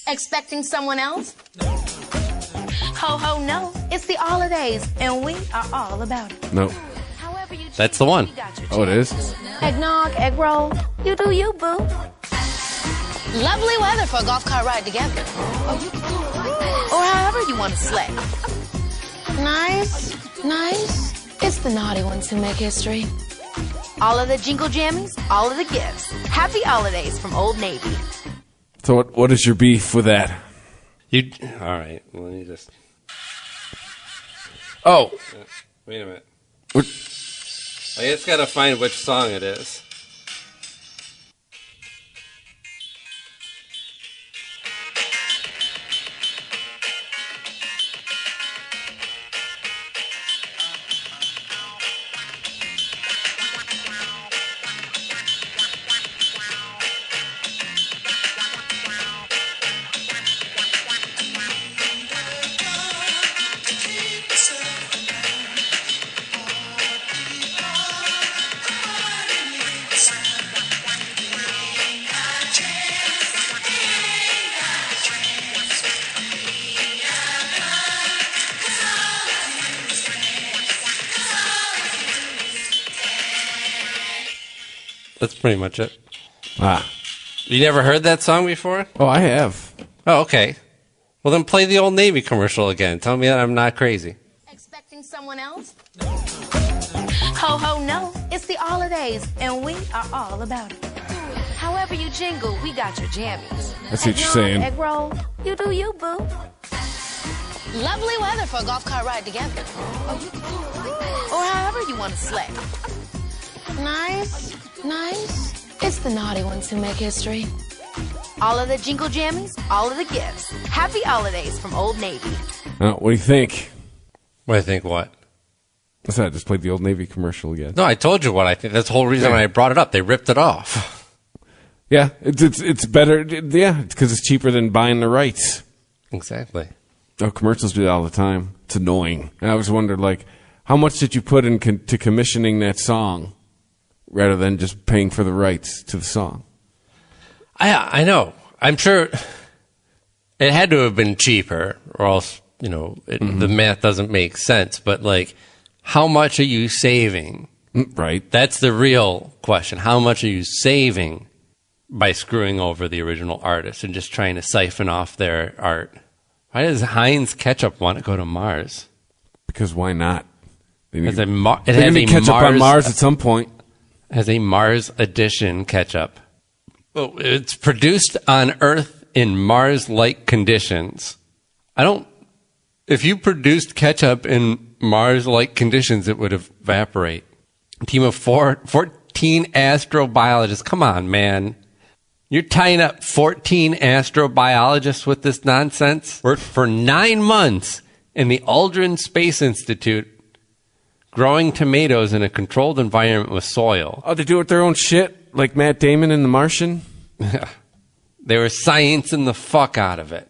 Expecting someone else? Ho, ho, no. It's the holidays, and we are all about it. No. That's the one. Oh, it is? Eggnog, egg roll. You do you, boo. Lovely weather for a golf cart ride together. Or however you want to slay. Nice, nice. It's the naughty ones who make history. All of the jingle jammies, all of the gifts. Happy holidays from Old Navy. So what is your beef with that? All right, let me just... Oh. Wait a minute. I just got to find which song it is. That's pretty much it. Ah. You never heard that song before? Oh, I have. Oh, okay. Well, then play the Old Navy commercial again. Tell me that I'm not crazy. Expecting someone else? Ho, ho, no. It's the holidays, and we are all about it. However you jingle, we got your jammies. That's what you're saying. Egg roll. You do you, boo. Lovely weather for a golf cart ride together. Or however you want to slay. Nice, nice. It's the naughty ones who make history. All of the jingle jammies, all of the gifts. Happy holidays from Old Navy. What do you think? What do you think what? I said I just played the Old Navy commercial again. No, I told you what I think. That's the whole reason I brought it up. They ripped it off. Yeah, it's better. Yeah, it's because it's cheaper than buying the rights. Exactly. Oh, commercials do that all the time. It's annoying. And I always wondered, like, how much did you put into commissioning that song rather than just paying for the rights to the song? I know. I'm sure it had to have been cheaper, or else, the math doesn't make sense. But, like, how much are you saving? Right. That's the real question. How much are you saving by screwing over the original artist and just trying to siphon off their art? Why does Heinz Ketchup want to go to Mars? Because why not? It has a Mars on Mars at some point. Has a Mars edition ketchup. Well, it's produced on Earth in Mars-like conditions. If you produced ketchup in Mars-like conditions, it would evaporate. A team of 14 astrobiologists. Come on, man. You're tying up 14 astrobiologists with this nonsense? Worked for 9 months in the Aldrin Space Institute growing tomatoes in a controlled environment with soil. Oh, they do it their own shit? Like Matt Damon in The Martian? They were sciencing the fuck out of it.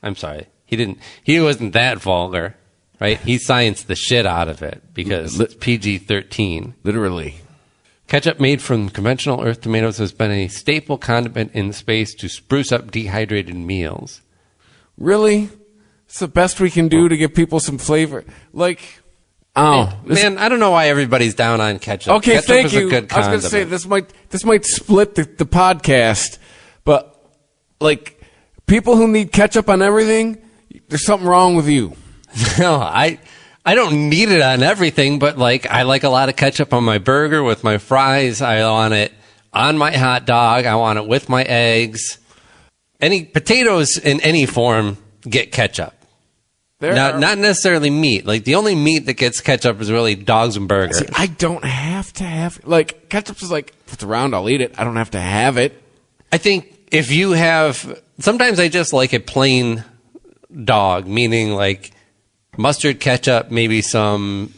I'm sorry. He wasn't that vulgar, right? He scienced the shit out of it because it's PG-13. Literally. Ketchup made from conventional Earth tomatoes has been a staple condiment in space to spruce up dehydrated meals. Really? It's the best we can do to give people some flavor. Like, man, I don't know why everybody's down on ketchup. Okay, ketchup thank is you. A good I was going to say this might split the podcast, but like people who need ketchup on everything, there's something wrong with you. No, I I don't need it on everything, but like I like a lot of ketchup on my burger with my fries. I want it on my hot dog. I want it with my eggs. Any potatoes in any form get ketchup. Not necessarily meat. Like the only meat that gets ketchup is really dogs and burgers. See, I don't have to have like ketchup is like if it's around, I'll eat it. I don't have to have it. I think if you have, sometimes I just like a plain dog, meaning like mustard, ketchup, maybe some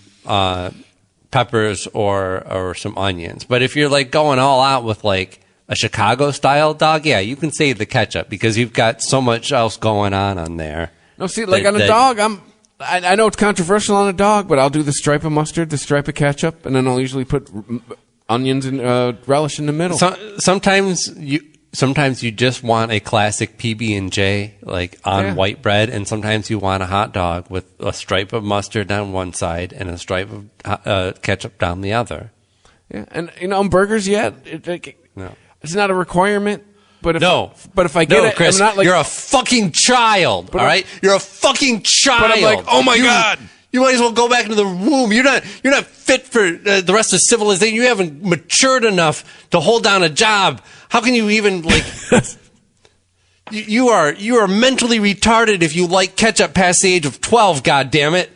peppers or some onions. But if you're like going all out with like a Chicago style dog, yeah, you can save the ketchup because you've got so much else going on there. No, see, like on a dog, I know it's controversial on a dog, but I'll do the stripe of mustard, the stripe of ketchup, and then I'll usually put onions and relish in the middle. Sometimes you just want a classic PB&J like on white bread, and sometimes you want a hot dog with a stripe of mustard down one side and a stripe of ketchup down the other. Yeah, and on burgers, no. It's not a requirement. But if I get it, Chris, I'm not like, you're a fucking child. All right, you're a fucking child. But I'm like, oh my God. You might as well go back into the womb. You're not fit for the rest of civilization. You haven't matured enough to hold down a job. How can you even like? you are mentally retarded if you like ketchup past the age of 12. God damn it!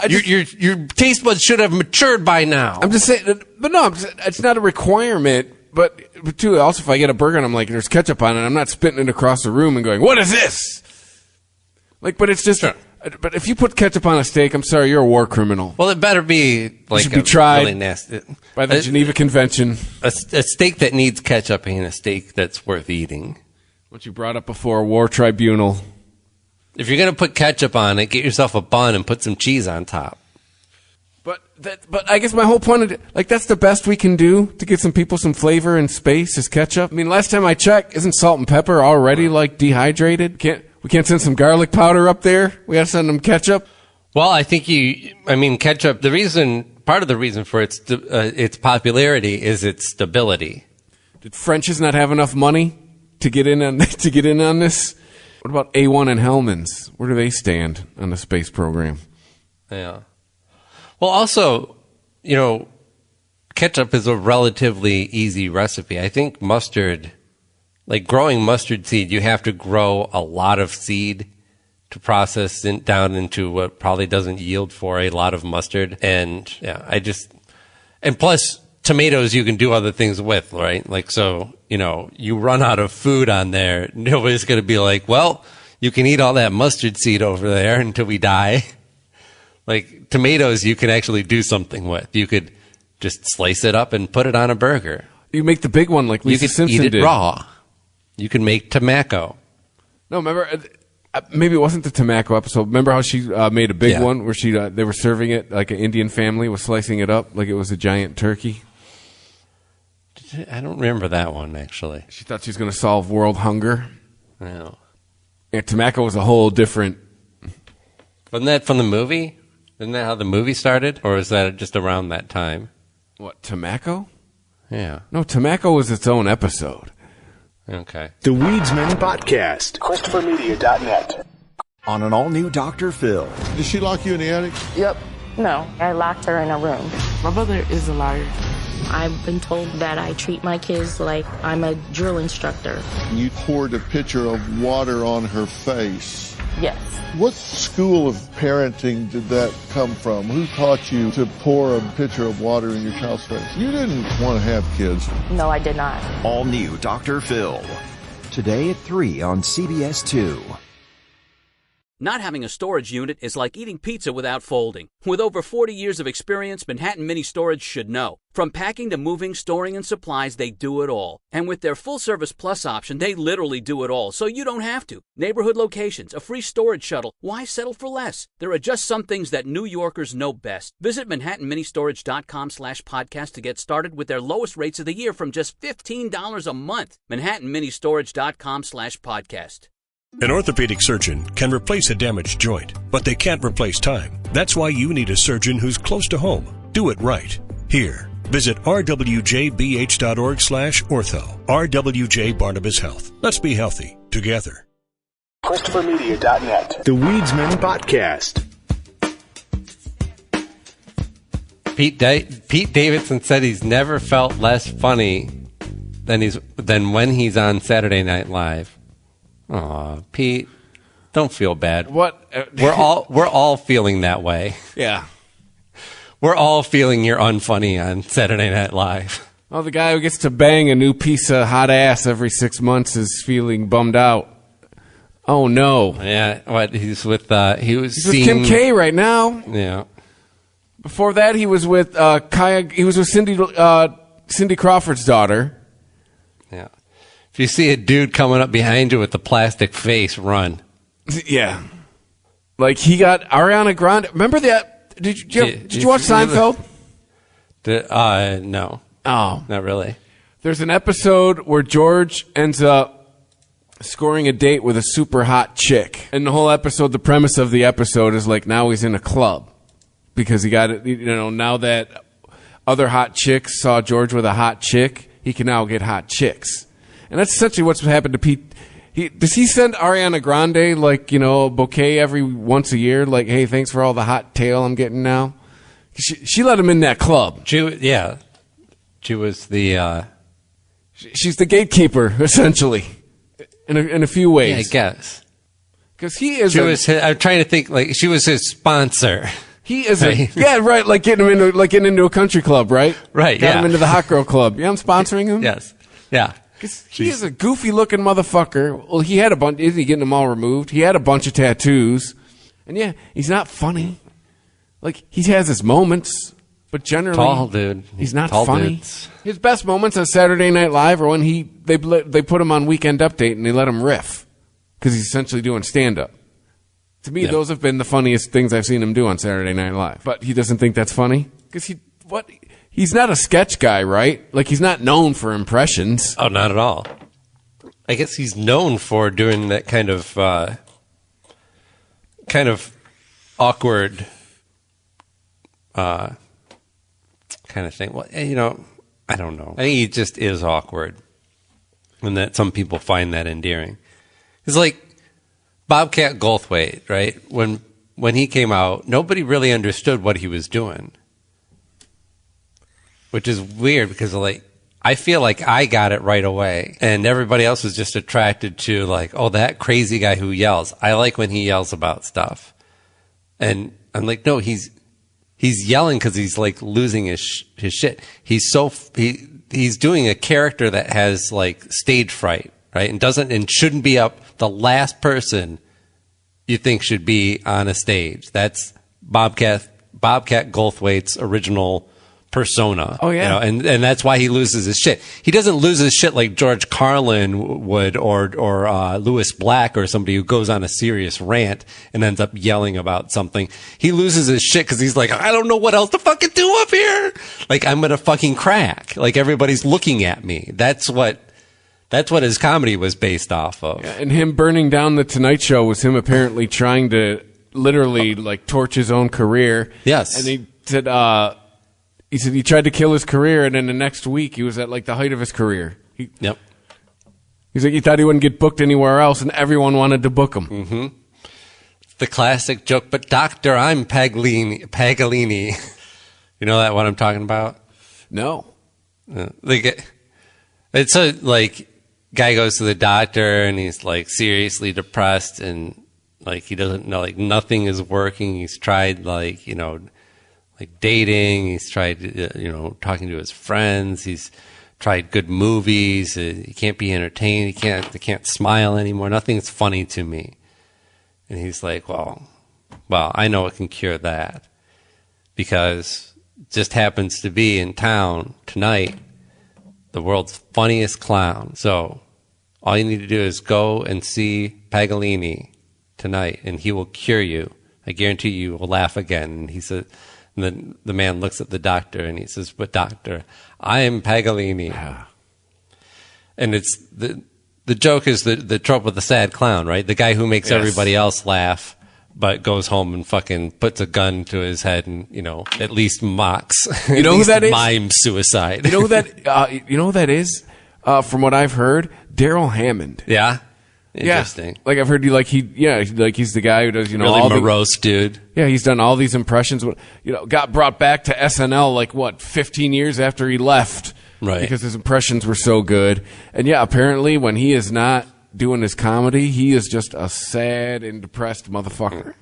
Your taste buds should have matured by now. I'm just saying, but no, it's not a requirement. But too, also if I get a burger and I'm like, there's ketchup on it, I'm not spitting it across the room and going, what is this? Like, but it's just. Sure. But if you put ketchup on a steak, I'm sorry, you're a war criminal. Well, it better be like should be tried really nasty by the Geneva Convention. A steak that needs ketchup ain't a steak that's worth eating. What you brought up before, a war tribunal. If you're gonna put ketchup on it, get yourself a bun and put some cheese on top. But I guess my whole point of like that's the best we can do to give some people some flavor and space is ketchup. I mean, last time I checked, isn't salt and pepper already like dehydrated? We can't send some garlic powder up there. We got to send them ketchup. Well, I think ketchup. Part of the reason for its popularity is its stability. Did French's not have enough money to get in on this? What about A1 and Hellman's? Where do they stand on the space program? Yeah. Well, also, ketchup is a relatively easy recipe. I think mustard, like growing mustard seed, you have to grow a lot of seed to process it down into what probably doesn't yield for a lot of mustard. And and plus tomatoes you can do other things with, right? Like, so, you run out of food on there. Nobody's going to be like, well, you can eat all that mustard seed over there until we die. Like tomatoes, you can actually do something with. You could just slice it up and put it on a burger. You make the big one like Lisa Simpson eat it did. Raw. You can make tobacco. No, remember, maybe it wasn't the tobacco episode. Remember how she made a big one where they were serving it like an Indian family was slicing it up like it was a giant turkey? I don't remember that one, actually. She thought she was going to solve world hunger. No. Yeah, tobacco was a whole different... Wasn't that from the movie? Isn't that how the movie started? Or is that just around that time? What, tobacco? Yeah. No, tobacco was its own episode. Okay. The Weedsman Podcast. ChristopherMedia.net. On an all-new Dr. Phil. Did she lock you in the attic? Yep. No, I locked her in a room. My brother is a liar. I've been told that I treat my kids like I'm a drill instructor. You poured a pitcher of water on her face. Yes. What school of parenting did that come from? Who taught you to pour a pitcher of water in your child's face? You didn't want to have kids. No, I did not. All new Dr. Phil. Today at 3 on CBS 2. Not having a storage unit is like eating pizza without folding. With over 40 years of experience, Manhattan Mini Storage should know. From packing to moving, storing, and supplies, they do it all. And with their Full Service Plus option, they literally do it all, so you don't have to. Neighborhood locations, a free storage shuttle. Why settle for less? There are just some things that New Yorkers know best. Visit ManhattanMiniStorage.com/podcast to get started with their lowest rates of the year from just $15 a month. ManhattanMiniStorage.com/podcast. An orthopedic surgeon can replace a damaged joint, but they can't replace time. That's why you need a surgeon who's close to home. Do it right. Here, visit rwjbh.org/ortho. RWJ Barnabas Health. Let's be healthy together. ChristopherMedia.net. The Weedsman Podcast. Pete Davidson said he's never felt less funny than when he's on Saturday Night Live. Aw, Pete, don't feel bad. What? We're all feeling that way. Yeah. We're all feeling you're unfunny on Saturday Night Live. Oh, the guy who gets to bang a new piece of hot ass every 6 months is feeling bummed out. Oh no. Yeah, what? He's with with Kim K right now. Yeah. Before that, he was with Kaya. He was with Cindy Crawford's daughter. Yeah. If you see a dude coming up behind you with the plastic face, run. Yeah. Like he got Ariana Grande. Remember that? Did you watch Seinfeld? No. Oh, not really. There's an episode where George ends up scoring a date with a super hot chick. And the whole episode, the premise of the episode is like now he's in a club because he got it, now that other hot chicks saw George with a hot chick, he can now get hot chicks. And that's essentially what's happened to Pete. Does he send Ariana Grande a bouquet every once a year? Like, hey, thanks for all the hot tail I'm getting now. She let him in that club. She was the. She's the gatekeeper, essentially. In a few ways, yeah, I guess, because he is. I'm trying to think. Like she was his sponsor. He is right. Like getting into a country club, right? Right. Got him into the hot girl club. Yeah, I'm sponsoring him. Yes. Yeah. Because he is a goofy looking motherfucker. Well, he had a bunch. Isn't he getting them all removed? He had a bunch of tattoos, and yeah, he's not funny. Like he has his moments. But generally, tall dude. He's not tall funny. Dudes. His best moments on Saturday Night Live are when they put him on Weekend Update and they let him riff because he's essentially doing stand up. To me, those have been the funniest things I've seen him do on Saturday Night Live. But he doesn't think that's funny because he's not a sketch guy, right? Like he's not known for impressions. Oh, not at all. I guess he's known for doing that kind of awkward. Kind of thing. Well, I don't know. I think he just is awkward, and that some people find that endearing. It's like Bobcat Goldthwait, right? When he came out, nobody really understood what he was doing, which is weird because I feel like I got it right away, and everybody else was just attracted to that crazy guy who yells. I like when he yells about stuff, and I'm like, no, He's yelling because he's losing his shit. He's doing a character that has stage fright, right? And shouldn't be up the last person you think should be on a stage. That's Bobcat Goldthwait's original persona. Oh yeah, and that's why he loses his shit. He doesn't lose his shit like George Carlin would, or Louis Black, or somebody who goes on a serious rant and ends up yelling about something. He loses his shit because he's like, I don't know what else to fucking do up here. I'm gonna fucking crack. Everybody's looking at me. That's what his comedy was based off of. Yeah, and him burning down the Tonight Show was him apparently trying to literally torch his own career. Yes, and he said. He said he tried to kill his career, and then the next week he was at the height of his career. Yep. He's like, he thought he wouldn't get booked anywhere else, and everyone wanted to book him. Mm-hmm. The classic joke, but doctor, I'm Paganini. You know what I'm talking about? No. It's guy goes to the doctor, and he's seriously depressed, and he doesn't know, nothing is working. He's tried dating, he's tried, talking to his friends, he's tried good movies, he can't be entertained, he can't smile anymore, nothing's funny to me. And he's like, well, I know what can cure that, because it just happens to be in town tonight the world's funniest clown. So all you need to do is go and see Paganini tonight, and he will cure you. I guarantee you will laugh again. And he said, and then the man looks at the doctor and he says, but doctor, I am Paganini. Yeah. And it's the joke is the trope of the sad clown, right? The guy who makes everybody else laugh, but goes home and fucking puts a gun to his head and, at least mocks. You know who that is? Mimes suicide. You know who that is? From what I've heard, Daryl Hammond. Yeah. Interesting. Yeah. Like I've heard he's the guy who does, really all morose dude. Yeah, he's done all these impressions. Got brought back to SNL 15 years after he left, right? Because his impressions were so good. And yeah, apparently when he is not doing his comedy, he is just a sad and depressed motherfucker.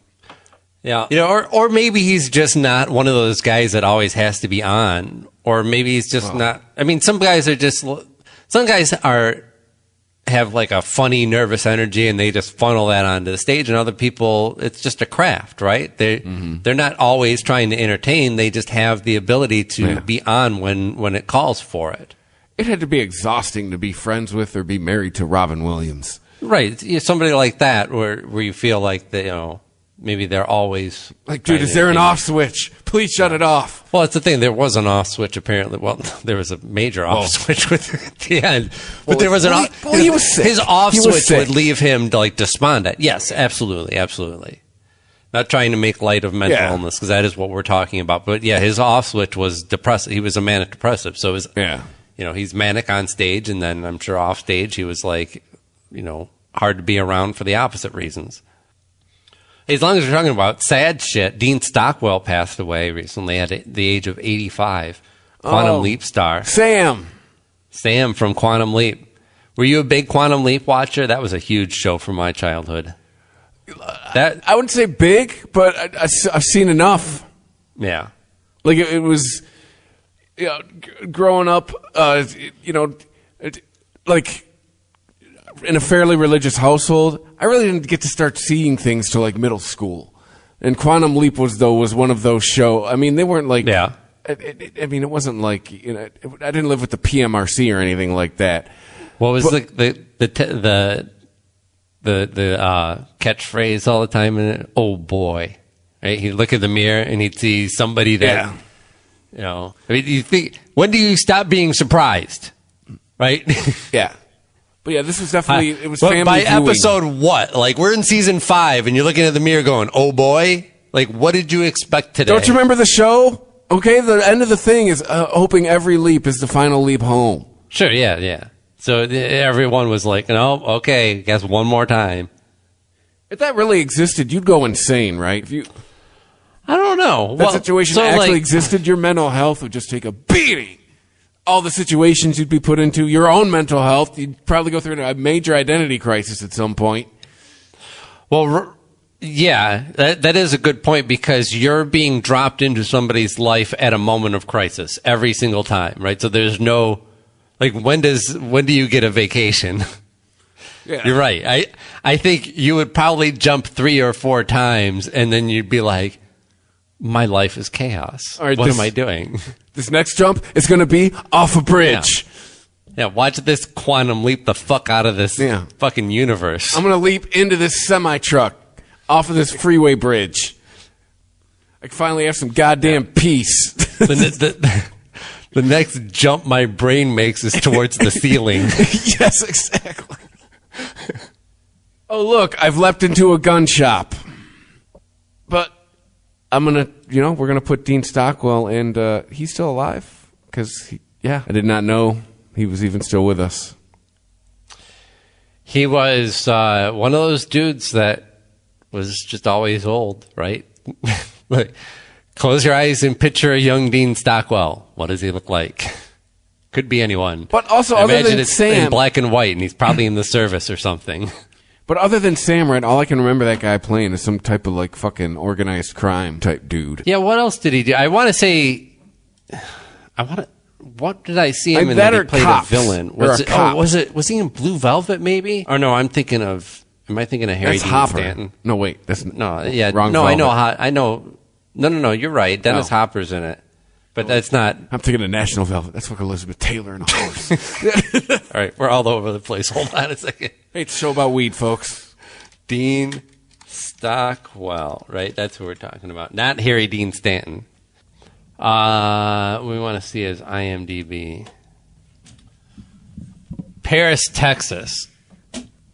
Yeah, or maybe he's just not one of those guys that always has to be on, or maybe he's just not. I mean, some guys have like a funny, nervous energy, and they just funnel that onto the stage. And other people, it's just a craft, right? They're not always trying to entertain. They just have the ability to be on when it calls for it. It had to be exhausting to be friends with or be married to Robin Williams, right? Somebody like that, where you feel like maybe they're always like, dude, is there an off switch? Please shut it off. Well, it's the thing. There was an off switch, apparently. Well, there was a major off switch at the end. But there was an off. He was sick. His off switch would leave him despondent. Yes, absolutely. Absolutely. Not trying to make light of mental illness, because that is what we're talking about. But yeah, his off switch was depressive. He was a manic depressive. So it was, he's manic on stage, and then I'm sure off stage he was hard to be around for the opposite reasons. As long as we're talking about sad shit, Dean Stockwell passed away recently at the age of 85. Quantum Leap star. Sam from Quantum Leap. Were you a big Quantum Leap watcher? That was a huge show from my childhood. I wouldn't say big, but I've seen enough. Yeah. Like it was, growing up, like in a fairly religious household, I really didn't get to start seeing things till like middle school. And Quantum Leap was one of those shows. I mean, they weren't like, it wasn't like, I didn't live with the PMRC or anything like that. What was the catchphrase all the time in it? Oh boy. Right? He'd look in the mirror and he'd see somebody that, I mean, you think, when do you stop being surprised? Right? Yeah. But yeah, this was definitely, it was family by viewing. episode what? Like, we're in season 5 and you're looking at the mirror going, oh boy? Like, what did you expect today? Don't you remember the show? Okay, the end of the thing is hoping every leap is the final leap home. Sure, yeah. So everyone was like, no, okay, guess one more time. If that really existed, you'd go insane, right? I don't know. That situation actually existed, your mental health would just take a beating. All the situations you'd be put into, your own mental health, you'd probably go through a major identity crisis at some point. Well, yeah, that is a good point, because you're being dropped into somebody's life at a moment of crisis every single time, right? So there's no, like, when do you get a vacation? Yeah. You're right. I think you would probably jump 3 or 4 times, and then you'd be like, my life is chaos. All right, what am I doing? This next jump is going to be off a bridge. Yeah, watch this quantum leap the fuck out of this fucking universe. I'm going to leap into this semi-truck off of this freeway bridge. I can finally have some goddamn peace. The next jump my brain makes is towards the ceiling. Yes, exactly. Oh, look, I've leapt into a gun shop. But I'm going to, we're going to put Dean Stockwell, and he's still alive. Because, I did not know he was even still with us. He was one of those dudes that was just always old, right? Like, close your eyes and picture a young Dean Stockwell. What does he look like? Could be anyone. But also, I other imagine than it's Sam, in black and white, and he's probably in the service or something. But other than Sam, right, all I can remember that guy playing is some type of like fucking organized crime type dude. Yeah, what else did he do? I want to say, what did I see him in that he played Cops. a villain? Was he in Blue Velvet maybe? Or no, am I thinking of Harry Dean Hopper. Stanton? No, wait, wrong. No, Velvet. I know. No, you're right. Dennis Hopper's in it. But that's not... I'm thinking of National Velvet. That's fucking Elizabeth Taylor and a horse. All right, we're all over the place. Hold on a second. Hey, it's a show about weed, folks. Dean Stockwell, right? That's who we're talking about. Not Harry Dean Stanton. We want to see his IMDb. Paris, Texas.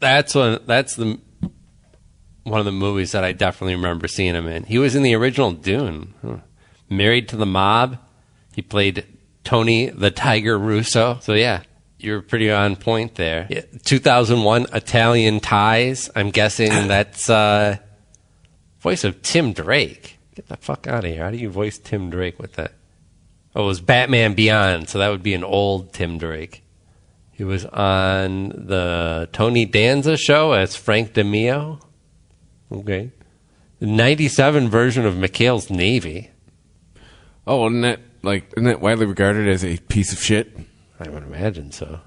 That's one of the movies that I definitely remember seeing him in. He was in the original Dune. Married to the Mob. He played Tony the Tiger Russo. So yeah, You're pretty on point there. Yeah, 2001, Italian Ties. I'm guessing that's voice of Tim Drake. Get the fuck out of here. How do you voice Tim Drake with that? Oh, it was Batman Beyond, so that would be an old Tim Drake. He was on the Tony Danza show as Frank DeMeo. Okay. The 97 version of McHale's Navy. Oh, isn't that widely regarded as a piece of shit? I would imagine so.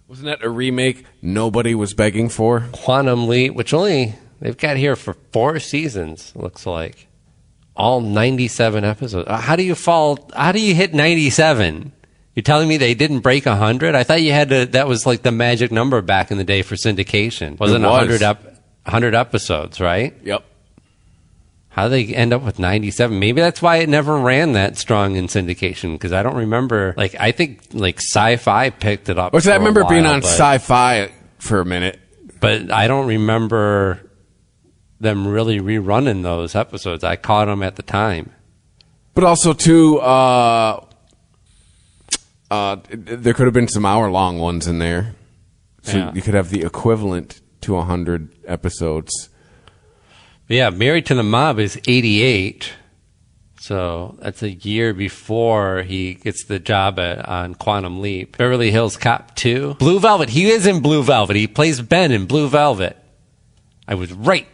Wasn't that a remake nobody was begging for? Quantum Leap, which they've got here for 4 seasons, looks like. All 97 episodes. How do you hit 97? You're telling me they didn't break 100? I thought you had to, that was like the magic number back in the day for syndication. Wasn't 100 episodes, right? Yep. How do they end up with 97? Maybe that's why it never ran that strong in syndication, because I don't remember. I think Sci-Fi picked it up. Which I remember being on Sci-Fi for a minute. But I don't remember them really rerunning those episodes. I caught them at the time. But also, too, there could have been some hour-long ones in there. So you could have the equivalent to 100 episodes. Yeah, Married to the Mob is 88. So that's a year before he gets the job on Quantum Leap. Beverly Hills Cop 2. Blue Velvet. He is in Blue Velvet. He plays Ben in Blue Velvet. I was right.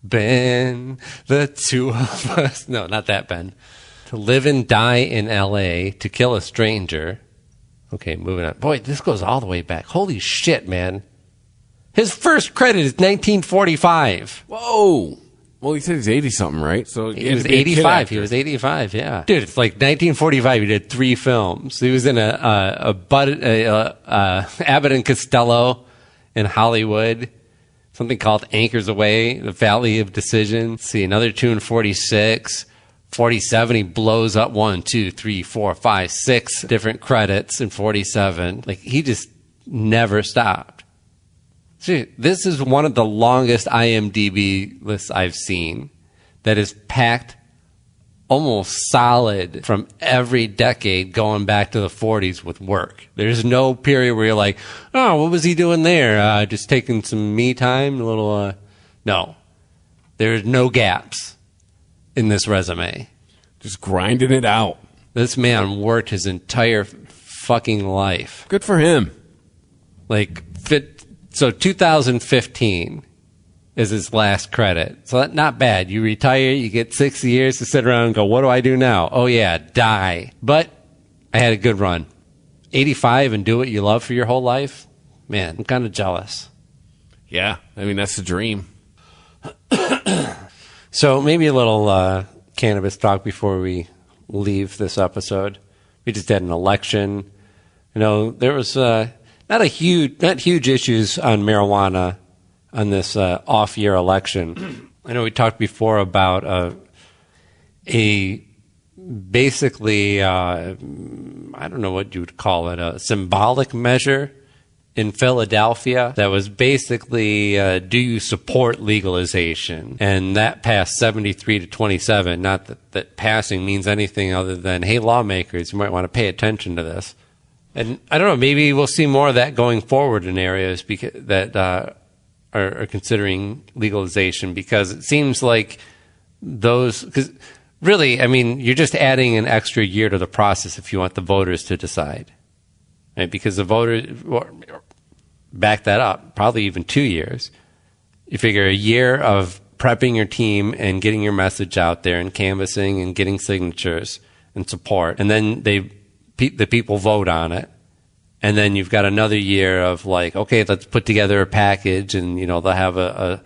Ben, the two of us. No, not that Ben. To Live and Die in L.A. To Kill a Stranger. Okay, moving on. Boy, this goes all the way back. Holy shit, man. His first credit is 1945. Whoa. Well, he said he's 80-something, right? So he was 85. He was 85, yeah. Dude, it's like 1945. He did 3 films. He was in Abbott and Costello in Hollywood. Something called Anchors Away, The Valley of Decision. Let's see, another two in 46. 47, he blows up 1, 2, 3, 4, 5, 6 different credits in 47. He just never stopped. See, this is one of the longest IMDb lists I've seen that is packed almost solid from every decade going back to the 40s with work. There's no period where you're like, oh, what was he doing there? Just taking some me time? A little, no. There's no gaps in this resume. Just grinding it out. This man worked his entire fucking life. Good for him. So 2015 is his last credit. So that's not bad. You retire, you get 6 years to sit around and go, what do I do now? Oh, yeah, die. But I had a good run. 85 and do what you love for your whole life? Man, I'm kind of jealous. Yeah, I mean, that's the dream. So maybe a little cannabis talk before we leave this episode. We just had an election. There was not huge issues on marijuana on this off-year election. I know we talked before about basically, I don't know what you would call it, a symbolic measure in Philadelphia that was basically, do you support legalization? And that passed 73 to 27. Not that passing means anything other than, hey, lawmakers, you might want to pay attention to this. And I don't know, maybe we'll see more of that going forward in areas that are considering legalization, because it seems like because really, I mean, you're just adding an extra year to the process if you want the voters to decide. Right? Because the voters, back that up, probably even 2 years. You figure a year of prepping your team and getting your message out there and canvassing and getting signatures and support. And then the people vote on it. And then you've got another year of okay, let's put together a package, and, they'll have a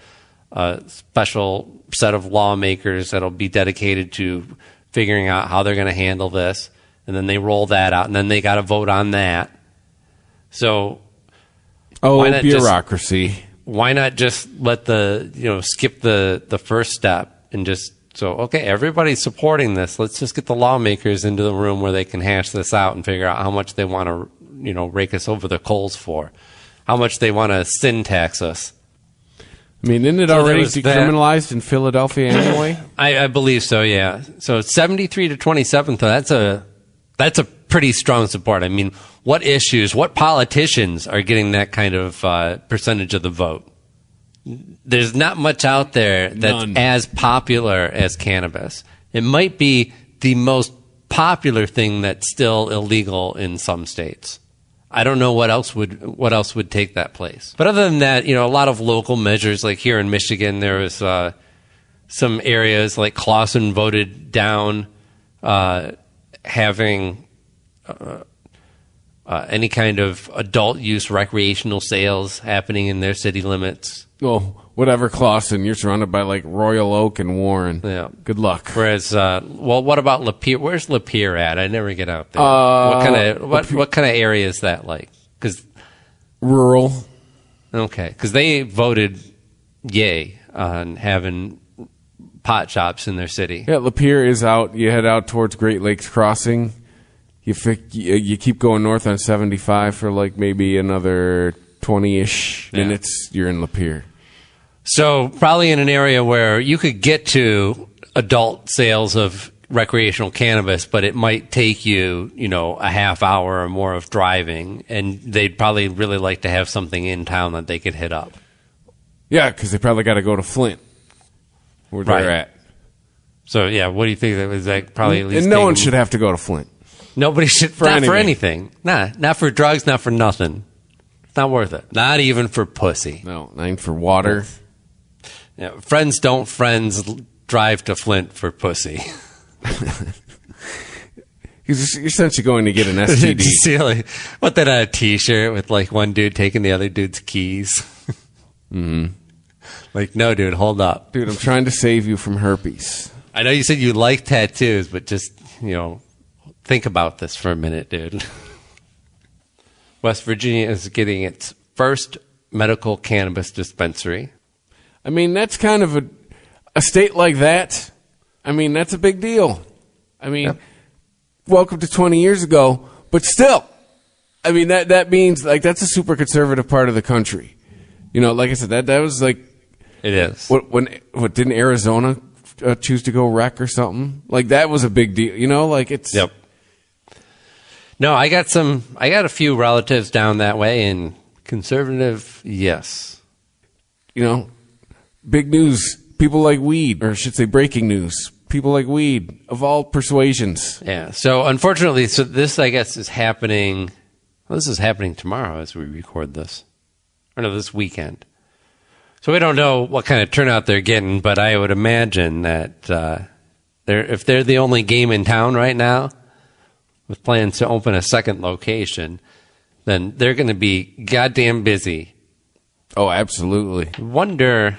special set of lawmakers that'll be dedicated to figuring out how they're going to handle this. And then they roll that out, and then they got to vote on that. So, bureaucracy. Why not just let skip the first step and just, okay, everybody's supporting this. Let's just get the lawmakers into the room where they can hash this out and figure out how much they want to, rake us over the coals for, how much they want to sin tax us. I mean, isn't it already decriminalized in Philadelphia anyway? I believe so, yeah. So 73 to 27, so That's a pretty strong support. I mean, what issues, what politicians are getting that kind of percentage of the vote? There's not much out there that's as popular as cannabis. It might be the most popular thing that's still illegal in some states. I don't know what else would take that place. But other than that, a lot of local measures, like here in Michigan, there was some areas like Clawson voted down having any kind of adult use recreational sales happening in their city limits. Well, whatever, Clawson, you're surrounded by like Royal Oak and Warren. Yeah. Good luck. Whereas, what about Lapeer? Where's Lapeer at? I never get out there. What kind of area is that like? 'Cause rural. Okay, because they voted yay on having pot shops in their city. Yeah, Lapeer is out. You head out towards Great Lakes Crossing. You keep going north on 75 for like maybe another 20-ish minutes. You're in Lapeer. So probably in an area where you could get to adult sales of recreational cannabis, but it might take you, a half hour or more of driving, and they'd probably really like to have something in town that they could hit up. Yeah, because they probably got to go to Flint, where they're at. So, yeah, what do you think? That was like probably at least. And no one should have to go to Flint. Nobody should. For anything. Nah, not for drugs, not for nothing. It's not worth it. Not even for pussy. No, not even for water. Yeah, friends don't drive to Flint for pussy. You're essentially going to get an STD. See, like, what that on a T-shirt with like one dude taking the other dude's keys. Mm-hmm. Like, no, dude, hold up, dude. I'm trying to save you from herpes. I know you said you like tattoos, but just think about this for a minute, dude. West Virginia is getting its first medical cannabis dispensary. I mean, that's kind of a state like that. I mean, that's a big deal. I mean, welcome to 20 years ago, but still, I mean, that means like that's a super conservative part of the country. Like I said, that was like it is. What didn't Arizona choose to go rec or something? Like that was a big deal. Like it's. Yep. No, I got a few relatives down that way, and conservative, yes. Big news. People like weed, or I should say breaking news. People like weed of all persuasions. Yeah. So unfortunately, this, I guess, is happening. Well, this is happening tomorrow as we record this. Or no, this weekend. So we don't know what kind of turnout they're getting, but I would imagine that if they're the only game in town right now, with plans to open a second location, then they're going to be goddamn busy. Oh, absolutely. Wonder.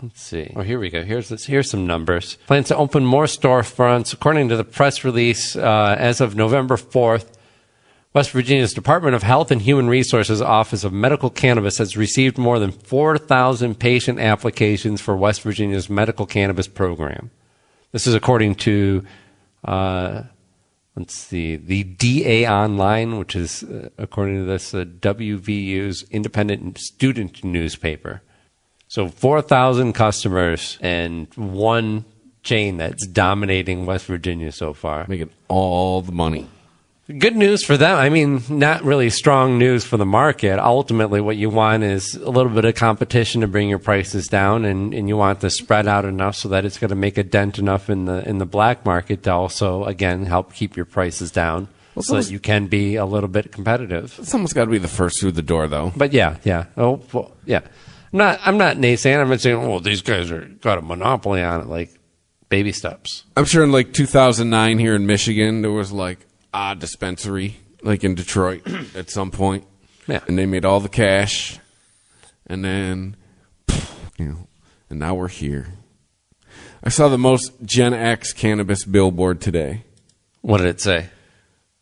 Let's see. Oh, here we go. Here's some numbers. Plans to open more storefronts. According to the press release, as of November 4th, West Virginia's Department of Health and Human Resources Office of Medical Cannabis has received more than 4,000 patient applications for West Virginia's medical cannabis program. This is according to, the DA Online, which is, according to this, WVU's independent student newspaper. So 4,000 customers and one chain that's dominating West Virginia so far. Making all the money. Good news for them. I mean, not really strong news for the market. Ultimately, what you want is a little bit of competition to bring your prices down, and you want to spread out enough so that it's going to make a dent enough in the black market to also, again, help keep your prices down so that you can be a little bit competitive. Someone's got to be the first through the door, though. But yeah. Oh, well, yeah. I'm not naysaying. I'm not saying, these guys got a monopoly on it, like baby steps. I'm sure in like 2009 here in Michigan, there was like a dispensary, like in Detroit at some point. Yeah. And they made all the cash. And then, and now we're here. I saw the most Gen X cannabis billboard today. What did it say?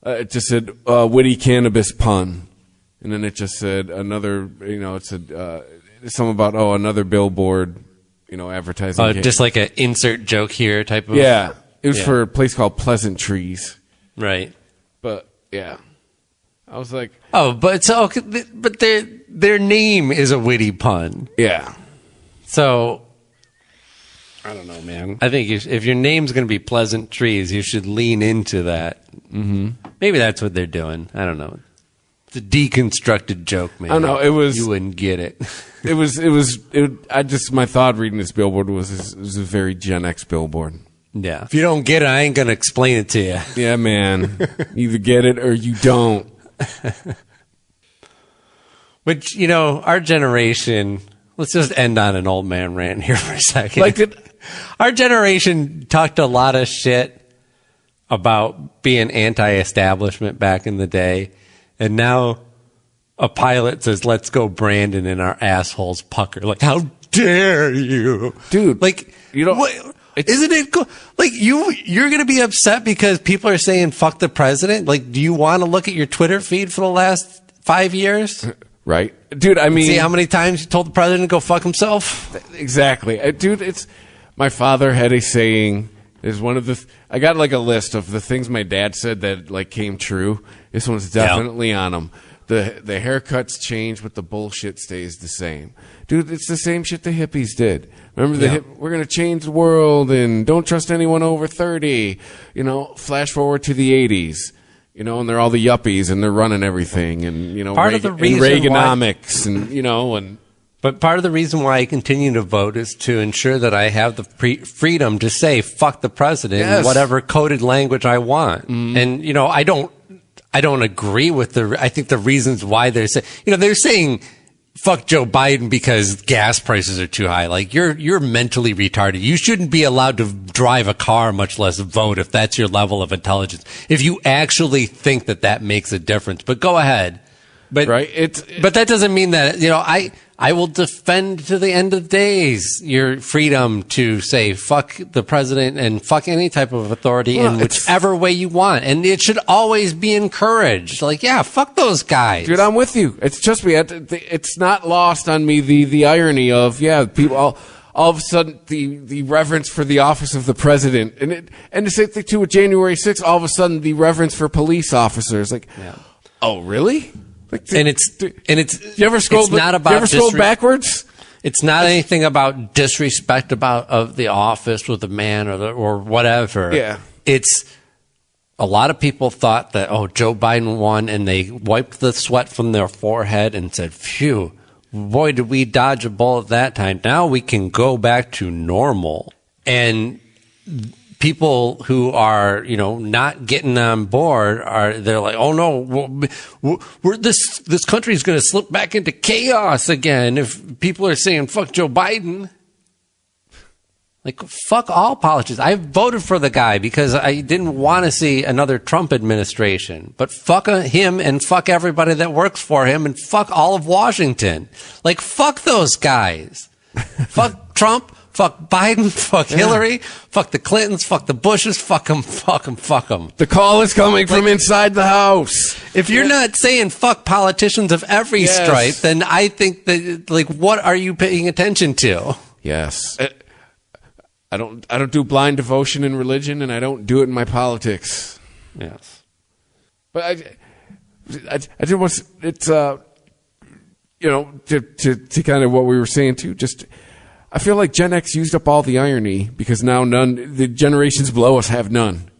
It just said, witty cannabis pun. And then it just said another, it said, something about another billboard, advertising. Just like an insert joke here type of. Yeah, it was for a place called Pleasant Trees. Right. But yeah, I was like, but their name is a witty pun. Yeah. So I don't know, man. I think if your name's going to be Pleasant Trees, you should lean into that Mm-hmm. Maybe that's what they're doing. I don't know. It's a deconstructed joke, man. I don't know. It was. You wouldn't get it. My thought reading this billboard was it was a very Gen X billboard. Yeah. If you don't get it, I ain't going to explain it to you. Yeah, man. Either get it or you don't. Which, you know, our generation, let's just end on an old man rant here for a second. Our generation talked a lot of shit about being anti-establishment back in the day. And now a pilot says, let's go Brandon, and our assholes pucker. Like, how dare you? Dude. Like, you know, isn't it cool? Like, you're going to be upset because people are saying, fuck the president? Like, do you want to look at your Twitter feed for the last 5 years? Right. Dude, I mean. See how many times you told the president to go fuck himself? Exactly. Dude, my father had a saying. Is one of the. I got like a list of the things my dad said that like came true. This one's definitely on them. The haircuts change, but the bullshit stays the same. Dude, it's the same shit the hippies did. Remember we're gonna change the world and don't trust anyone over 30. You know, flash forward to the 80s. You know, and they're all the yuppies and they're running everything, and you know, part of the reason Reaganomics, and you know, and. But part of the reason why I continue to vote is to ensure that I have the freedom to say "fuck the president" in whatever coded language I want. Mm. And you know, I don't agree with I think the reasons why they're saying, you know, they're saying "fuck Joe Biden" because gas prices are too high. Like, you're mentally retarded. You shouldn't be allowed to drive a car, much less vote, if that's your level of intelligence. If you actually think that makes a difference, but go ahead. But right, but that doesn't mean that, you know, I will defend to the end of days your freedom to say fuck the president and fuck any type of authority in whichever way you want. And it should always be encouraged. Like, yeah, fuck those guys. Dude, I'm with you. It's just me. It's not lost on me the irony of, people all of a sudden the reverence for the office of the president. And the same thing too with January 6th, all of a sudden the reverence for police officers. Like, oh, really? Like, and it's you ever scrolled backwards? It's not anything about disrespect of the office with the man or whatever. Yeah. It's a lot of people thought that, Joe Biden won, and they wiped the sweat from their forehead and said, phew, boy, did we dodge a bullet that time. Now we can go back to normal. And people who are, you know, not getting on board they're like, oh no, this country is going to slip back into chaos again if people are saying fuck Joe Biden. Like, fuck all politicians. I voted for the guy because I didn't want to see another Trump administration, but fuck him and fuck everybody that works for him and fuck all of Washington. Like, fuck those guys. Fuck Trump. Fuck Biden, fuck Hillary, fuck the Clintons, fuck the Bushes, fuck them, fuck them, fuck them. The call is coming from inside the house. If you're not saying fuck politicians of every stripe, then I think that, like, what are you paying attention to? Yes. I don't do blind devotion in religion, and I don't do it in my politics. Yes. But I just want it's you know, to kind of what we were saying too, just I feel like Gen X used up all the irony because now the generations below us have none.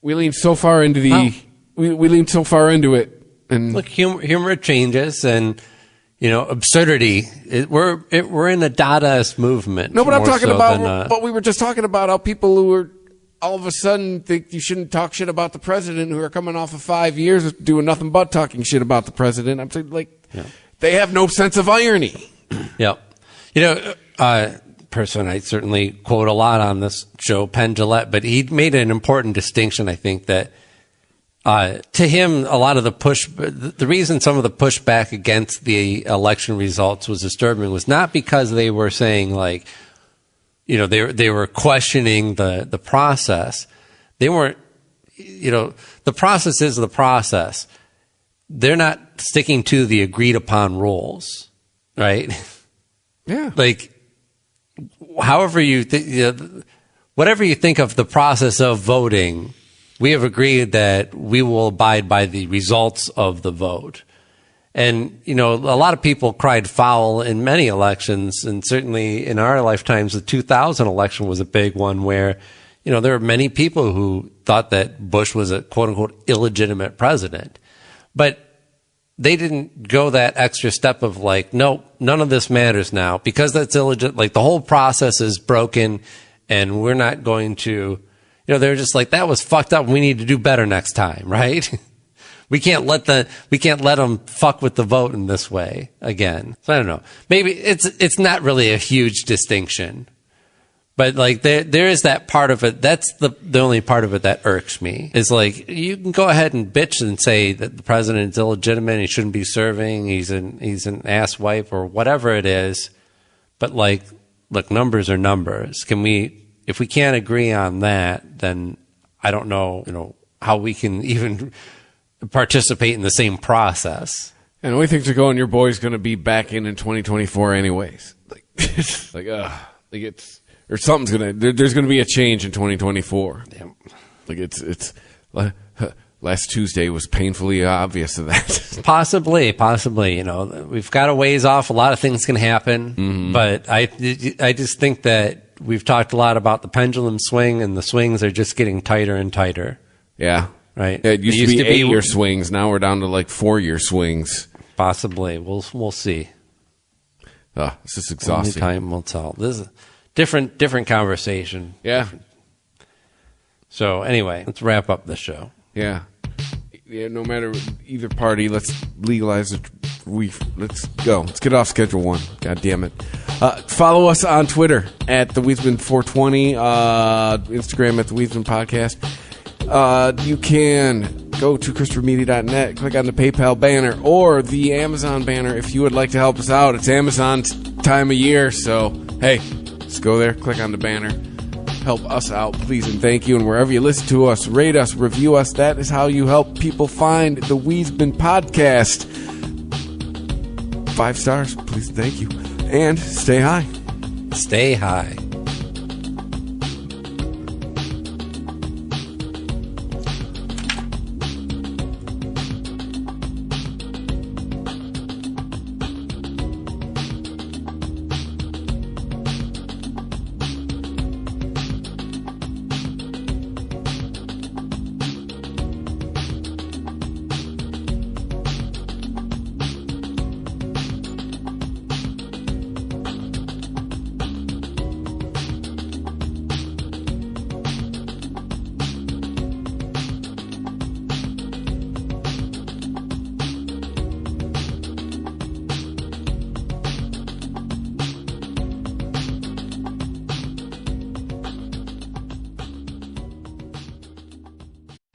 We lean so far into we lean so far into it, and look, humor changes, and you know, absurdity. We're in a Dadaist movement. No, but I'm talking about what we were just talking about. How people who are all of a sudden think you shouldn't talk shit about the president, who are coming off of 5 years of doing nothing but talking shit about the president. I'm saying, like, they have no sense of irony. Yep. You know, person I certainly quote a lot on this show, Penn Jillette, but he made an important distinction, I think, that to him, a lot of the reason some of the pushback against the election results was disturbing was not because they were saying, like, you know, they were questioning the process. They weren't, you know, the process is the process. They're not sticking to the agreed upon rules, right? Yeah. Like, however whatever you think of the process of voting, we have agreed that we will abide by the results of the vote. And, you know, a lot of people cried foul in many elections, and certainly in our lifetimes, the 2000 election was a big one where, there were many people who thought that Bush was a quote unquote illegitimate president, but they didn't go that extra step of like, nope, none of this matters now because that's illegitimate. Like the whole process is broken and we're not going to, they're just like, that was fucked up. We need to do better next time. Right. We can't let them fuck with the vote in this way again. So I don't know. Maybe it's not really a huge distinction, but like there is that part of it. That's the only part of it that irks me is like, you can go ahead and bitch and say that the president is illegitimate. He shouldn't be serving. He's an asswipe or whatever it is. But like, look, numbers are numbers. If we can't agree on that, then I don't know, how we can even participate in the same process. And the way things are going, your boy's going to be back in 2024 anyways. Or something's there's going to be a change in 2024. Damn. Like it's last Tuesday was painfully obvious of that. Possibly. We've got a ways off. A lot of things can happen, but I just think that we've talked a lot about the pendulum swing, and the swings are just getting tighter and tighter. Yeah. Right. It used to be 8-year swings. Now we're down to like 4-year swings. Possibly. We'll see. It's just exhausting. Only time will tell. This is a different conversation. Yeah. So anyway, let's wrap up the show. Yeah. No matter either party, let's legalize it. Let's go. Let's get off Schedule 1. God damn it. Follow us on Twitter at the Weedsman420, Instagram at the Weedsman Podcast. You can go to ChristopherMedia.net, click on the PayPal banner or the Amazon banner if you would like to help us out. It's Amazon time of year, so hey, just go there, click on the banner, help us out, please and thank you. And wherever you listen to us, rate us, review us. That is how you help people find the Weedsman Podcast. 5 stars, please and thank you. And stay high. Stay high.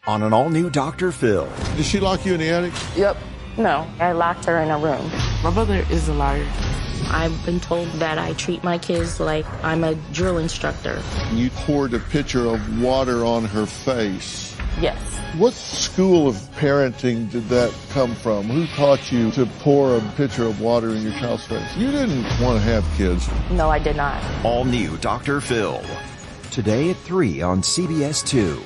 On an all-new Dr. Phil. Did she lock you in the attic? Yep. No, I locked her in a room. My brother is a liar. I've been told that I treat my kids like I'm a drill instructor. You poured a pitcher of water on her face. Yes. What school of parenting did that come from? Who taught you to pour a pitcher of water in your child's face? You didn't want to have kids. No, I did not. All new Dr. Phil. Today at 3 on CBS 2.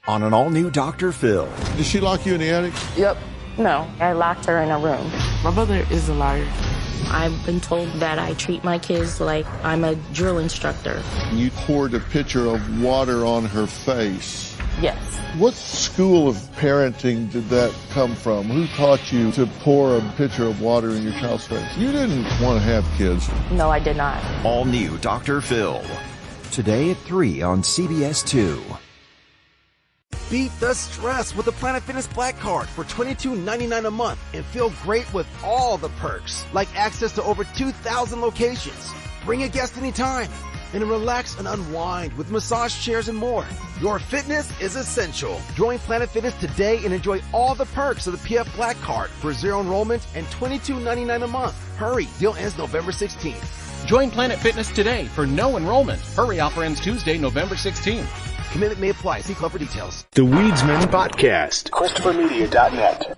On an all-new Dr. Phil. Did she lock you in the attic? Yep. No, I locked her in a room. My brother is a liar. I've been told that I treat my kids like I'm a drill instructor. You poured a pitcher of water on her face. Yes. What school of parenting did that come from? Who taught you to pour a pitcher of water in your child's face? You didn't want to have kids. No, I did not. All new Dr. Phil. Today at 3 on CBS 2. Beat the stress with the Planet Fitness Black Card for $22.99 a month and feel great with all the perks, like access to over 2,000 locations. Bring a guest anytime and relax and unwind with massage chairs and more. Your fitness is essential. Join Planet Fitness today and enjoy all the perks of the PF Black Card for 0 enrollment and $22.99 a month. Hurry, deal ends November 16th. Join Planet Fitness today for no enrollment. Hurry, offer ends Tuesday, November 16th. Commitment may apply. See club for details. The Weedsman Podcast. ChristopherMedia.net.